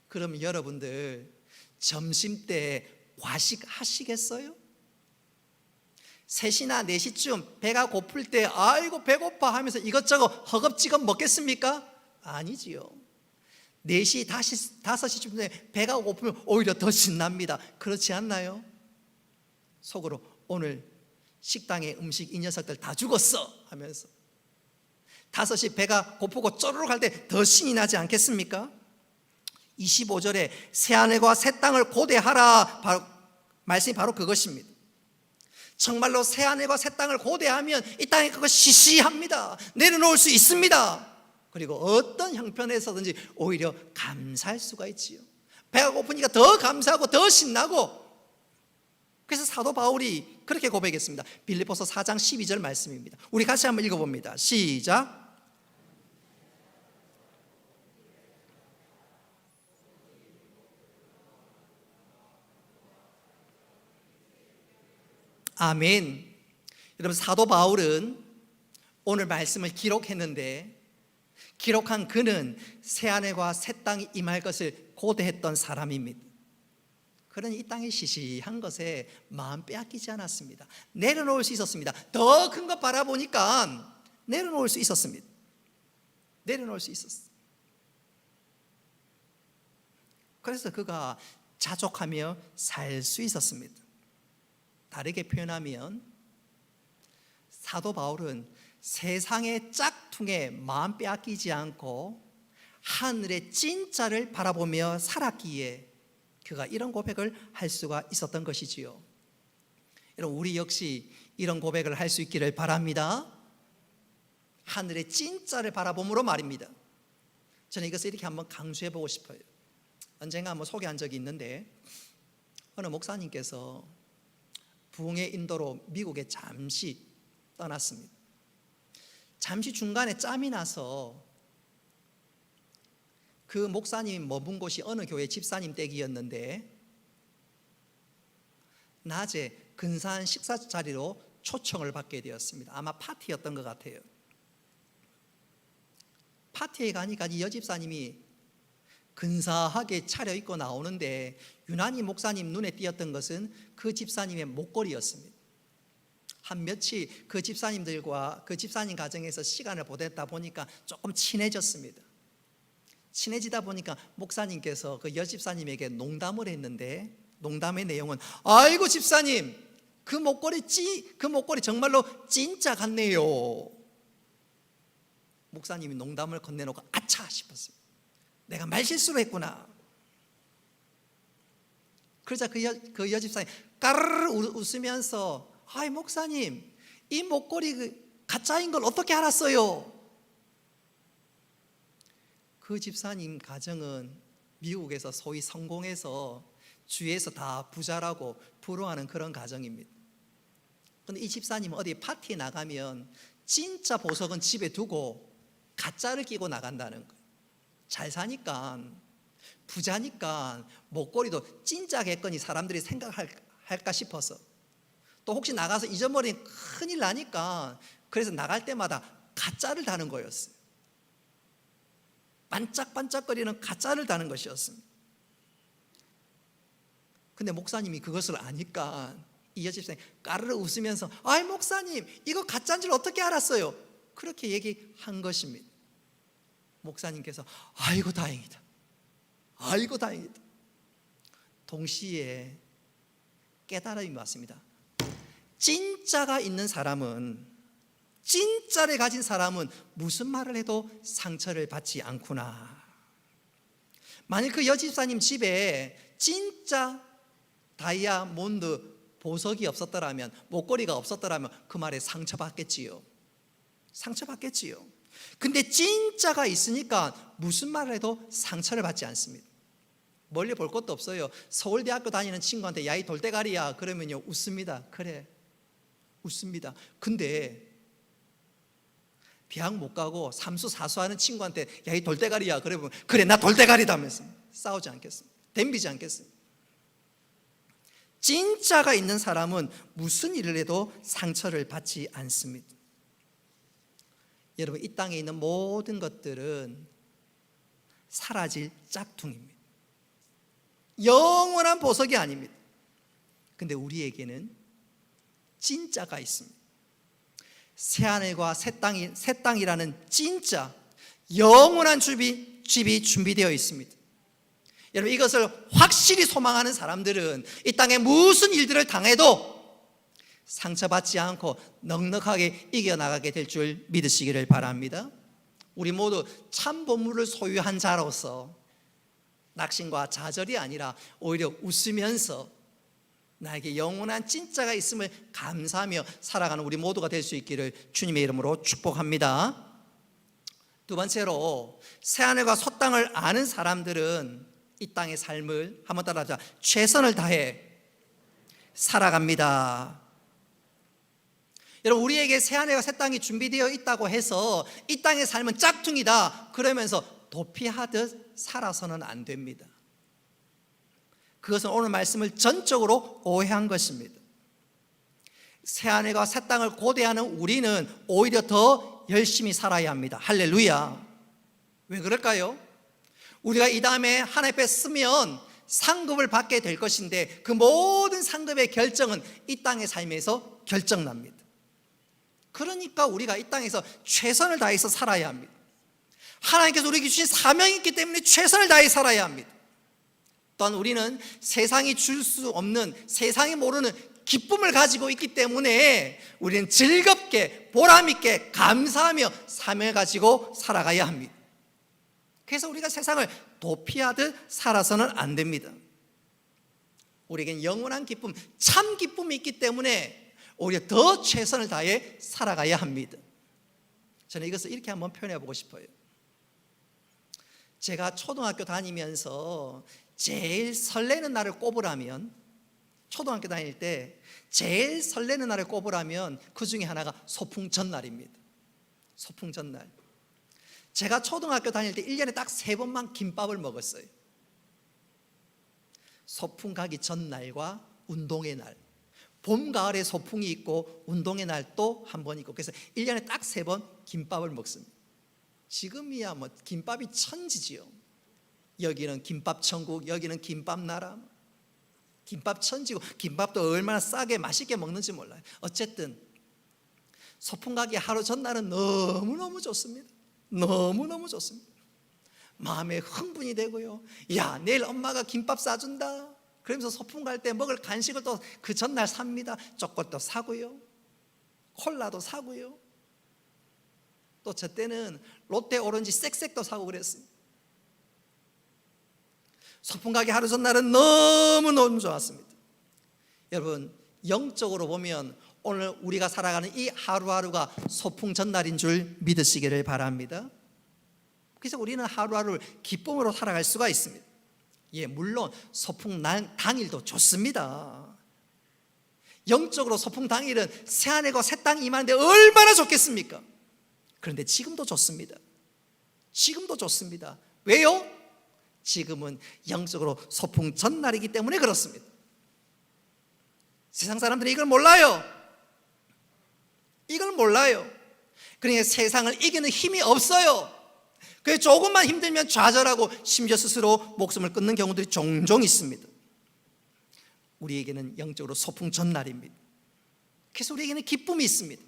그럼 여러분들 점심때 과식 하시겠어요? 3시나 4시쯤 배가 고플 때 아이고 배고파 하면서 이것저것 허겁지겁 먹겠습니까? 아니지요. 4시, 5시쯤 때 배가 고프면 오히려 더 신납니다. 그렇지 않나요? 속으로 오늘 식당의 음식 이 녀석들 다 죽었어 하면서 5시 배가 고프고 쪼르륵 할 때 더 신이 나지 않겠습니까? 25절에 새하늘과 새 땅을 고대하라 말씀이 바로 그것입니다. 정말로 새하늘과 새 땅을 고대하면 이 땅에 그거 시시합니다. 내려놓을 수 있습니다. 그리고 어떤 형편에서든지 오히려 감사할 수가 있지요. 배가 고프니까 더 감사하고 더 신나고. 그래서 사도 바울이 그렇게 고백했습니다. 빌립보서 4장 12절 말씀입니다. 우리 같이 한번 읽어봅니다. 시작. 아멘. 여러분 사도 바울은 오늘 말씀을 기록했는데 기록한 그는 새하늘과 새 땅이 임할 것을 고대했던 사람입니다. 그는 이 땅의 시시한 것에 마음 빼앗기지 않았습니다. 내려놓을 수 있었습니다. 더 큰 것 바라보니까 내려놓을 수 있었습니다. 내려놓을 수 있었어요. 그래서 그가 자족하며 살 수 있었습니다. 다르게 표현하면 사도 바울은 세상의 짝퉁에 마음 빼앗기지 않고 하늘의 진짜를 바라보며 살았기에 그가 이런 고백을 할 수가 있었던 것이지요. 여러분 우리 역시 이런 고백을 할 수 있기를 바랍니다. 하늘의 진짜를 바라봄으로 말입니다. 저는 이것을 이렇게 한번 강조해 보고 싶어요. 언젠가 한번 소개한 적이 있는데 어느 목사님께서 부흥의 인도로 미국에 잠시 떠났습니다. 잠시 중간에 짬이 나서 그 목사님이 머문 곳이 어느 교회 집사님 댁이었는데 낮에 근사한 식사 자리로 초청을 받게 되었습니다. 아마 파티였던 것 같아요. 파티에 가니까 이 여집사님이 근사하게 차려입고 나오는데 유난히 목사님 눈에 띄었던 것은 그 집사님의 목걸이였습니다. 한 며칠 그 집사님들과 그 집사님 가정에서 시간을 보냈다 보니까 조금 친해졌습니다. 친해지다 보니까 목사님께서 그 여집사님에게 농담을 했는데, 농담의 내용은 아이고 집사님, 그 목걸이 정말로 진짜 같네요. 목사님이 농담을 건네놓고 아차 싶었습니다. 내가 말실수로 했구나. 그러자 그 여집사님 까르르 웃으면서 아이 목사님, 이 목걸이 가짜인 걸 어떻게 알았어요? 그 집사님 가정은 미국에서 소위 성공해서 주위에서 다 부자라고 부러워하는 그런 가정입니다. 그런데 이 집사님은 어디 파티에 나가면 진짜 보석은 집에 두고 가짜를 끼고 나간다는 거예요. 잘 사니까, 부자니까 목걸이도 진짜겠거니 사람들이 생각할까 싶어서, 또 혹시 나가서 잊어버리면 큰일 나니까 그래서 나갈 때마다 가짜를 다는 거였어요. 반짝반짝거리는 가짜를 다는 것이었습니다. 근데 목사님이 그것을 아니까 이 여집사님 까르르 웃으면서 아이 목사님, 이거 가짜인 줄 어떻게 알았어요? 그렇게 얘기한 것입니다. 목사님께서 아이고 다행이다, 아이고 다행이다. 동시에 깨달음이 왔습니다. 진짜가 있는 사람은, 진짜를 가진 사람은 무슨 말을 해도 상처를 받지 않구나. 만약 그 여집사님 집에 진짜 다이아몬드 보석이 없었더라면, 목걸이가 없었더라면 그 말에 상처받겠지요. 상처받겠지요. 근데 진짜가 있으니까 무슨 말을 해도 상처를 받지 않습니다. 멀리 볼 것도 없어요. 서울대학교 다니는 친구한테 야 이 돌대가리야 그러면요 웃습니다. 그래, 웃습니다. 근데 대학 못 가고 삼수 사수하는 친구한테 야 이 돌대가리야 그러면 그래 나 돌대가리다면서 싸우지 않겠습니다. 덤비지 않겠습니다. 진짜가 있는 사람은 무슨 일을 해도 상처를 받지 않습니다. 여러분, 이 땅에 있는 모든 것들은 사라질 짝퉁입니다. 영원한 보석이 아닙니다. 근데 우리에게는 진짜가 있습니다. 새하늘과 새 땅이라는 진짜 영원한 집이 준비되어 있습니다. 여러분, 이것을 확실히 소망하는 사람들은 이 땅에 무슨 일들을 당해도 상처받지 않고 넉넉하게 이겨나가게 될 줄 믿으시기를 바랍니다. 우리 모두 참 보물을 소유한 자로서 낙심과 좌절이 아니라 오히려 웃으면서 나에게 영원한 진짜가 있음을 감사하며 살아가는 우리 모두가 될 수 있기를 주님의 이름으로 축복합니다. 두 번째로, 새하늘과 새 땅을 아는 사람들은 이 땅의 삶을 한번 따라하자. 최선을 다해 살아갑니다. 여러분, 우리에게 새하늘과 새 땅이 준비되어 있다고 해서 이 땅의 삶은 짝퉁이다 그러면서 도피하듯 살아서는 안 됩니다. 그것은 오늘 말씀을 전적으로 오해한 것입니다. 새하늘과 새 땅을 고대하는 우리는 오히려 더 열심히 살아야 합니다. 할렐루야. 왜 그럴까요? 우리가 이 다음에 하나님 앞에 쓰면 상급을 받게 될 것인데 그 모든 상급의 결정은 이 땅의 삶에서 결정납니다. 그러니까 우리가 이 땅에서 최선을 다해서 살아야 합니다. 하나님께서 우리에게 주신 사명이 있기 때문에 최선을 다해 살아야 합니다. 또한 우리는 세상이 줄 수 없는, 세상이 모르는 기쁨을 가지고 있기 때문에 우리는 즐겁게 보람있게 감사하며 삶을 가지고 살아가야 합니다. 그래서 우리가 세상을 도피하듯 살아서는 안 됩니다. 우리에겐 영원한 기쁨, 참 기쁨이 있기 때문에 오히려 더 최선을 다해 살아가야 합니다. 저는 이것을 이렇게 한번 표현해 보고 싶어요. 제가 초등학교 다니면서 제일 설레는 날을 꼽으라면, 초등학교 다닐 때 제일 설레는 날을 꼽으라면 그 중에 하나가 소풍 전날입니다. 소풍 전날. 제가 초등학교 다닐 때 1년에 딱 3번만 김밥을 먹었어요. 소풍 가기 전날과 운동의 날. 봄, 가을에 소풍이 있고 운동의 날 또 한 번 있고, 그래서 1년에 딱 3번 김밥을 먹습니다. 지금이야 뭐 김밥이 천지지요. 여기는 김밥 천국, 여기는 김밥 나라, 김밥 천지고 김밥도 얼마나 싸게 맛있게 먹는지 몰라요. 어쨌든 소풍 가기 하루 전날은 너무너무 좋습니다. 너무너무 좋습니다. 마음에 흥분이 되고요. 야, 내일 엄마가 김밥 싸준다. 그러면서 소풍 갈 때 먹을 간식을 또 그 전날 삽니다. 초콜릿도 사고요, 콜라도 사고요, 또 저 때는 롯데 오렌지 쌕쌕도 사고 그랬어요. 소풍 가기 하루 전날은 너무너무 좋았습니다. 여러분, 영적으로 보면 오늘 우리가 살아가는 이 하루하루가 소풍 전날인 줄 믿으시기를 바랍니다. 그래서 우리는 하루하루를 기쁨으로 살아갈 수가 있습니다. 예, 물론 소풍 날 당일도 좋습니다. 영적으로 소풍 당일은 새하늘과 새 땅이 임하는데 얼마나 좋겠습니까? 그런데 지금도 좋습니다. 지금도 좋습니다. 왜요? 지금은 영적으로 소풍 전날이기 때문에 그렇습니다. 세상 사람들이 이걸 몰라요. 이걸 몰라요. 그러니까 세상을 이기는 힘이 없어요. 그래서 조금만 힘들면 좌절하고 심지어 스스로 목숨을 끊는 경우들이 종종 있습니다. 우리에게는 영적으로 소풍 전날입니다. 그래서 우리에게는 기쁨이 있습니다.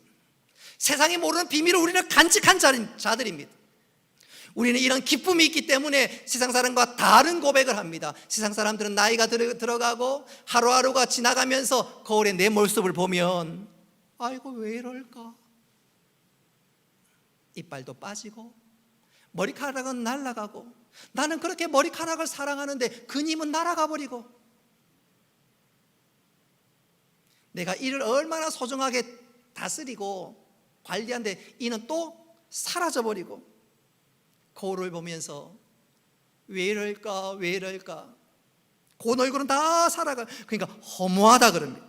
세상이 모르는 비밀을 우리는 간직한 자들입니다. 우리는 이런 기쁨이 있기 때문에 세상 사람과 다른 고백을 합니다. 세상 사람들은 나이가 들어가고 하루하루가 지나가면서 거울에 내 모습을 보면 아이고 왜 이럴까, 이빨도 빠지고 머리카락은 날아가고, 나는 그렇게 머리카락을 사랑하는데 그님은 날아가 버리고, 내가 이를 얼마나 소중하게 다스리고 관리하는데 이는 또 사라져 버리고, 거울을 보면서 왜 이럴까 왜 이럴까, 그 얼굴은 다 살아가, 그러니까 허무하다 그럽니다.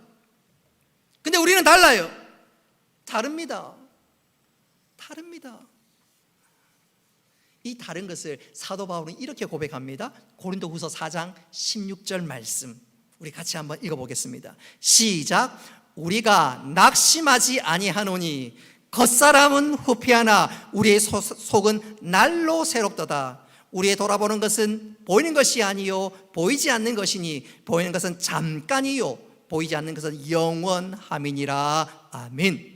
근데 우리는 달라요. 다릅니다. 이 다른 것을 사도 바울은 이렇게 고백합니다. 고린도후서 4장 16절 말씀 우리 같이 한번 읽어보겠습니다. 시작. 우리가 낙심하지 아니하노니 겉사람은 후피하나 우리의 속은 날로 새롭도다. 우리의 돌아보는 것은 보이는 것이 아니요 보이지 않는 것이니 보이는 것은 잠깐이요 보이지 않는 것은 영원함이니라. 아멘.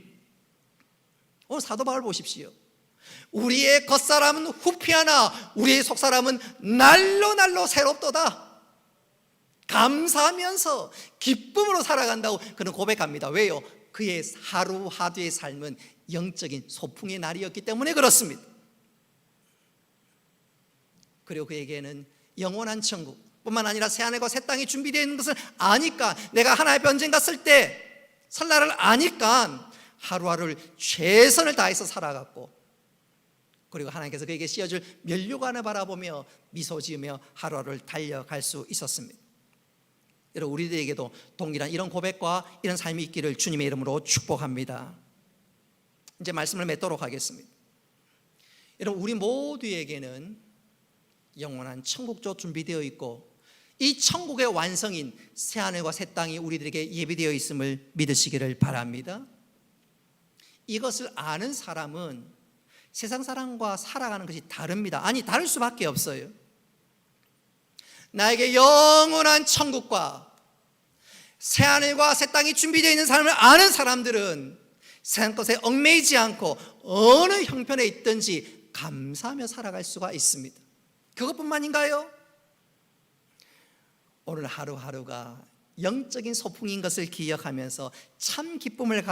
오늘 사도 바울 보십시오. 우리의 겉사람은 후피하나 우리의 속사람은 날로 새롭도다. 감사하면서 기쁨으로 살아간다고 그는 고백합니다. 왜요? 그의 하루하루의 삶은 영적인 소풍의 날이었기 때문에 그렇습니다. 그리고 그에게는 영원한 천국 뿐만 아니라 새하늘과 새 땅이 준비되어 있는 것을 아니까, 내가 하나의 변쟁 갔을 때 설날을 아니까 하루하루를 최선을 다해서 살아갔고, 그리고 하나님께서 그에게 씌워줄 면류관을 바라보며 미소 지으며 하루하루를 달려갈 수 있었습니다. 여러분, 우리들에게도 동일한 이런 고백과 이런 삶이 있기를 주님의 이름으로 축복합니다. 이제 말씀을 맺도록 하겠습니다. 여러분, 우리 모두에게는 영원한 천국도 준비되어 있고 이 천국의 완성인 새하늘과 새 땅이 우리들에게 예비되어 있음을 믿으시기를 바랍니다. 이것을 아는 사람은 세상 사람과 살아가는 것이 다릅니다. 아니, 다를 수밖에 없어요. 나에게 영원한 천국과 새하늘과 새 땅이 준비되어 있는 삶을 아는 사람들은 세상 것에 얽매이지 않고 어느 형편에 있든지 감사하며 살아갈 수가 있습니다. 그것뿐만인가요? 오늘 하루하루가 영적인 소풍인 것을 기억하면서 참 기쁨을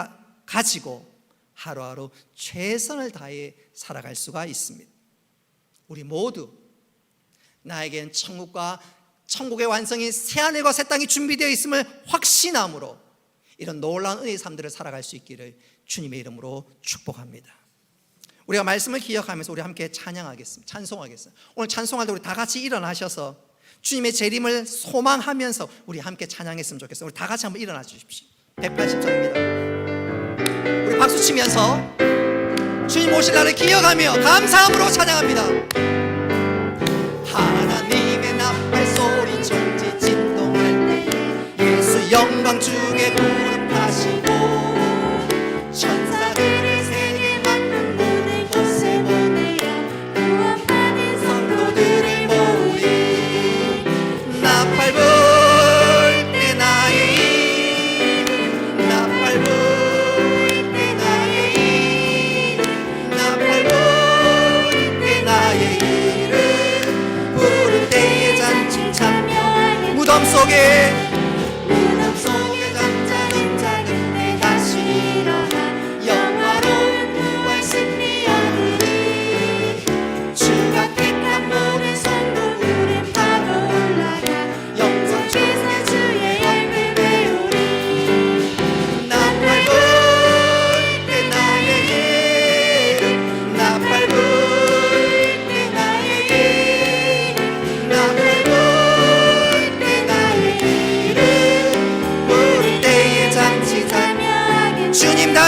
가지고 하루하루 최선을 다해 살아갈 수가 있습니다. 우리 모두 나에겐 천국의 완성인 새하늘과 새 땅이 준비되어 있음을 확신함으로 이런 놀라운 은혜의 삶들을 살아갈 수 있기를 주님의 이름으로 축복합니다. 우리가 말씀을 기억하면서 우리 함께 찬양하겠습니다. 찬송하겠습니다. 오늘 찬송할 때 우리 다 같이 일어나셔서 주님의 재림을 소망하면서 우리 함께 찬양했으면 좋겠어요. 우리 다 같이 한번 일어나 주십시오. 180장입니다. 우리 박수 치면서 주님 오실 날을 기억하며 감사함으로 찬양합니다. 하나님의 나팔 소리 천지 진동할 때 예수 영광 중에 거룩하시고 천사들의 세계 만든 모든 곳에 보내어 구원받은 성도들을 모으리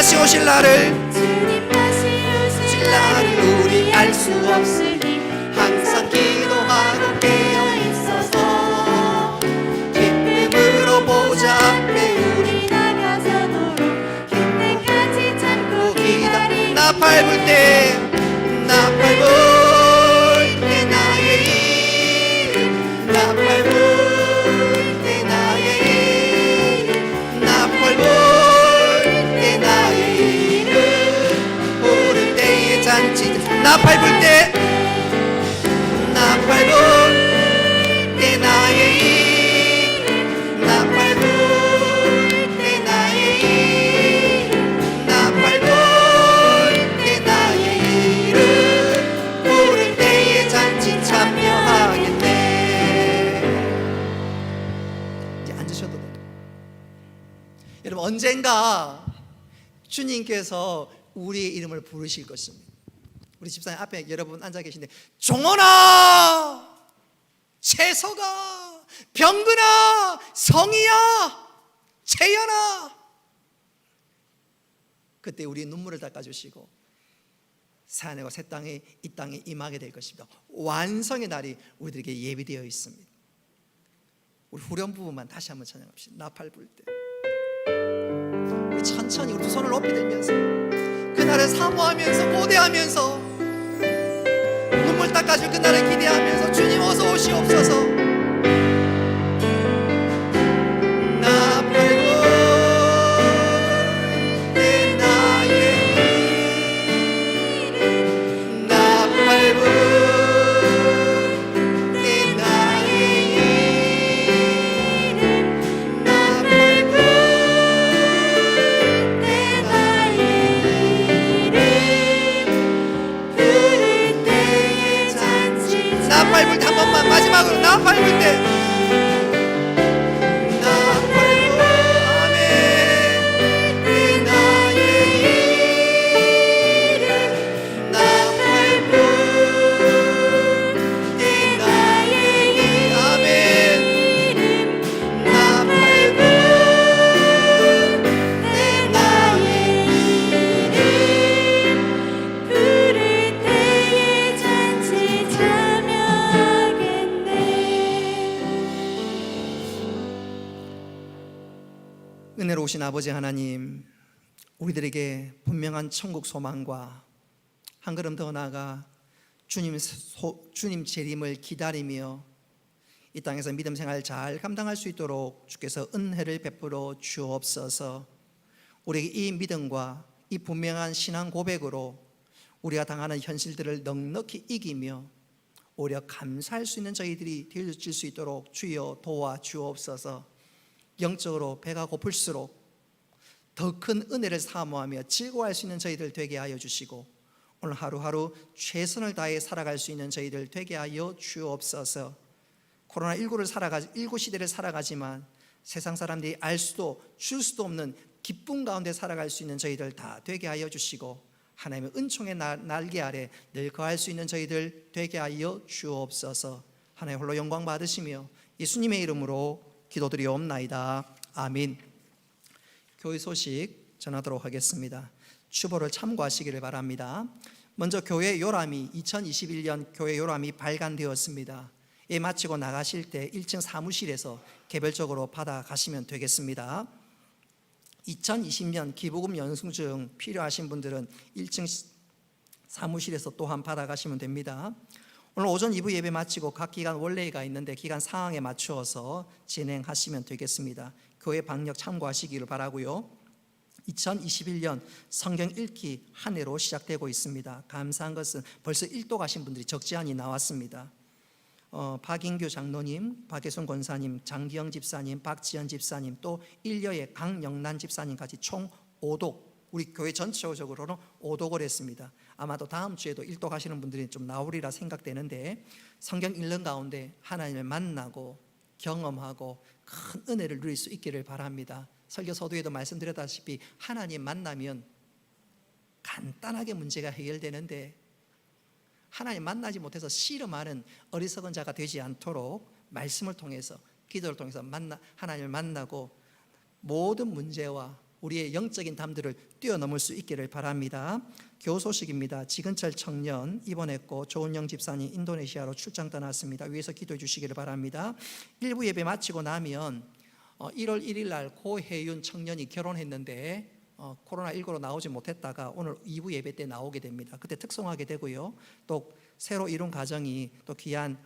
다시 오실 날을 주님 다시 오실 날을 우리 알 수 없으니 항상 기도하고 깨어 있어서 기쁨으로 보좌 앞에 우리 나가서도록 그때까지 참고 기다리 나 밟을 때 나의 이름 나 밟을 때 나의 이름 나 밟을 때 나의 이름 부를 때의 잔치 나 밟을 때 나의 이름 나 밟을 때 나의 이름 나 밟을 때 나의 이름 부를 때의 잔치 참여하겠네. 이제 앉으셔도 돼요. 여러분, 언젠가 주님께서 우리의 이름을 부르실 것입니다. 우리 집사님 앞에 여러분 앉아 계신데, 종원아, 채서가, 병근아, 성희야, 채연아, 그때 우리의 눈물을 닦아주시고 새하늘과 새 땅에 이 땅에 임하게 될 것입니다. 완성의 날이 우리들에게 예비되어 있습니다. 우리 후렴 부분만 다시 한번 찬양합시다. 나팔 불 때 우리 천천히 우리 두 손을 높이 들면서 그날을 사모하면서 고대하면서 눈물 닦아줄 그날을 기대하면서 주님 어서 오시옵소서. 나팔 불 때 나의 이름 나팔 불 때 나의 이름 나팔 불 때 나의 이름 부를 때의 잔치 나팔 불 때 한 번만 마지막으로 나팔 불 때 은혜로 오신 아버지 하나님, 우리들에게 분명한 천국 소망과 한 걸음 더 나아가 주님 재림을 기다리며 이 땅에서 믿음 생활 잘 감당할 수 있도록 주께서 은혜를 베풀어 주옵소서. 우리에게 이 믿음과 이 분명한 신앙 고백으로 우리가 당하는 현실들을 넉넉히 이기며 오히려 감사할 수 있는 저희들이 되어질 수 있도록 주여 도와 주옵소서. 영적으로 배가 고플수록 더 큰 은혜를 사모하며 즐거워할 수 있는 저희들 되게 하여 주시고, 오늘 하루하루 최선을 다해 살아갈 수 있는 저희들 되게 하여 주옵소서. 코로나19 시대를 살아가지만 세상 사람들이 알 수도 줄 수도 없는 기쁨 가운데 살아갈 수 있는 저희들 다 되게 하여 주시고, 하나님의 은총의 날개 아래 늘 거할 수 있는 저희들 되게 하여 주옵소서. 하나님 홀로 영광 받으시며 예수님의 이름으로 기도드리옵나이다. 아멘. 교회 소식 전하도록 하겠습니다. 추보를 참고하시기를 바랍니다. 먼저 교회 요람이 2021년 교회 요람이 발간되었습니다. 예, 마치고 나가실 때 1층 사무실에서 개별적으로 받아가시면 되겠습니다. 2020년 기부금 영수증 필요하신 분들은 1층 사무실에서 또한 받아가시면 됩니다. 오늘 오전 2부 예배 마치고 각 기간 원래가 있는데 기간 상황에 맞추어서 진행하시면 되겠습니다. 교회 방역 참고하시기를 바라고요. 2021년 성경 읽기 한 해로 시작되고 있습니다. 감사한 것은 벌써 1도 가신 분들이 적지 않이 나왔습니다. 박인규 장로님, 박혜순 권사님, 장기영 집사님, 박지연 집사님, 또 일여의 강영란 집사님까지 총 5독, 우리 교회 전체적으로는 5독을 했습니다. 아마도 다음 주에도 1독 하시는 분들이 좀 나오리라 생각되는데, 성경 읽는 가운데 하나님을 만나고 경험하고 큰 은혜를 누릴 수 있기를 바랍니다. 설교 서두에도 말씀드렸다시피 하나님 만나면 간단하게 문제가 해결되는데, 하나님 만나지 못해서 씨름하는 어리석은 자가 되지 않도록 말씀을 통해서, 기도를 통해서 하나님을 만나고 모든 문제와 우리의 영적인 담들을 뛰어넘을 수 있기를 바랍니다. 교우 소식입니다. 지근철 청년 입원했고 조은영 집사님 인도네시아로 출장 떠났습니다. 위에서 기도해 주시기를 바랍니다. 1부 예배 마치고 나면 1월 1일 날 고혜윤 청년이 결혼했는데 코로나19로 나오지 못했다가 오늘 2부 예배 때 나오게 됩니다. 그때 특송하게 되고요. 또 새로 이룬 가정이 또 귀한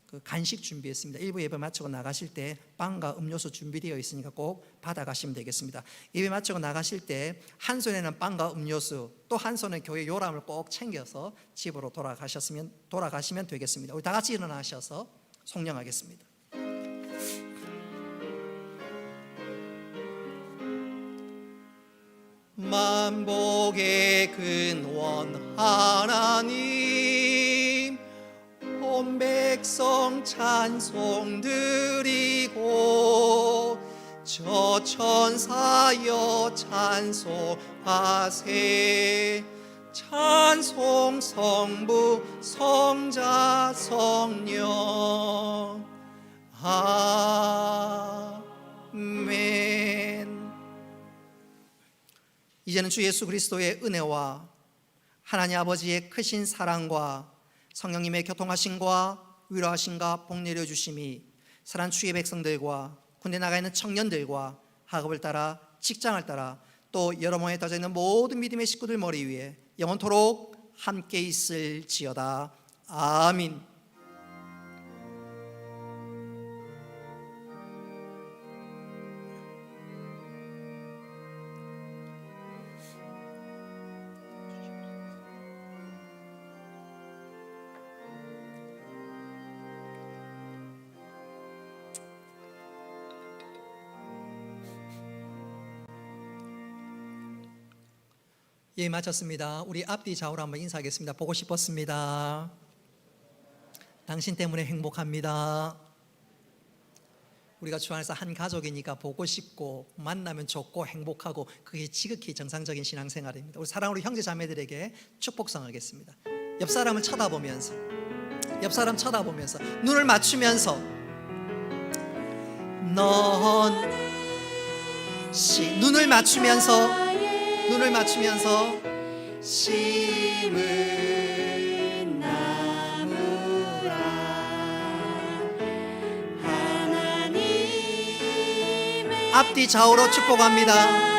그 간식 준비했습니다. 1부 예배 마치고 나가실 때 빵과 음료수 준비되어 있으니까 꼭 받아가시면 되겠습니다. 예배 마치고 나가실 때 한 손에는 빵과 음료수, 또 한 손에 교회 요람을 꼭 챙겨서 집으로 돌아가시면 되겠습니다. 우리 다 같이 일어나셔서 송령하겠습니다. 만복의 근원 하나님, 온 백성 찬송 드리고 저 천사여 찬송하세. 찬송 성부 성자 성령 아멘. 이제는 주 예수 그리스도의 은혜와 하나님 아버지의 크신 사랑과 성령님의 교통하심과 위로하심과 복 내려주심이 사랑하는 주의 백성들과 군대 나가 있는 청년들과 학업을 따라 직장을 따라 또 여러 몸에 떠져 있는 모든 믿음의 식구들 머리 위에 영원토록 함께 있을지어다. 아멘. 예, 마쳤습니다. 우리 앞뒤 좌우로 한번 인사하겠습니다. 보고 싶었습니다. 당신 때문에 행복합니다. 우리가 주 안에서 한 가족이니까 보고 싶고 만나면 좋고 행복하고 그게 지극히 정상적인 신앙생활입니다. 우리 사랑으로 형제 자매들에게 축복성하겠습니다. 옆 사람을 쳐다보면서 눈을 맞추면서 눈을 맞추면서 심은 나무라 하나님의 앞뒤 좌우로 축복합니다.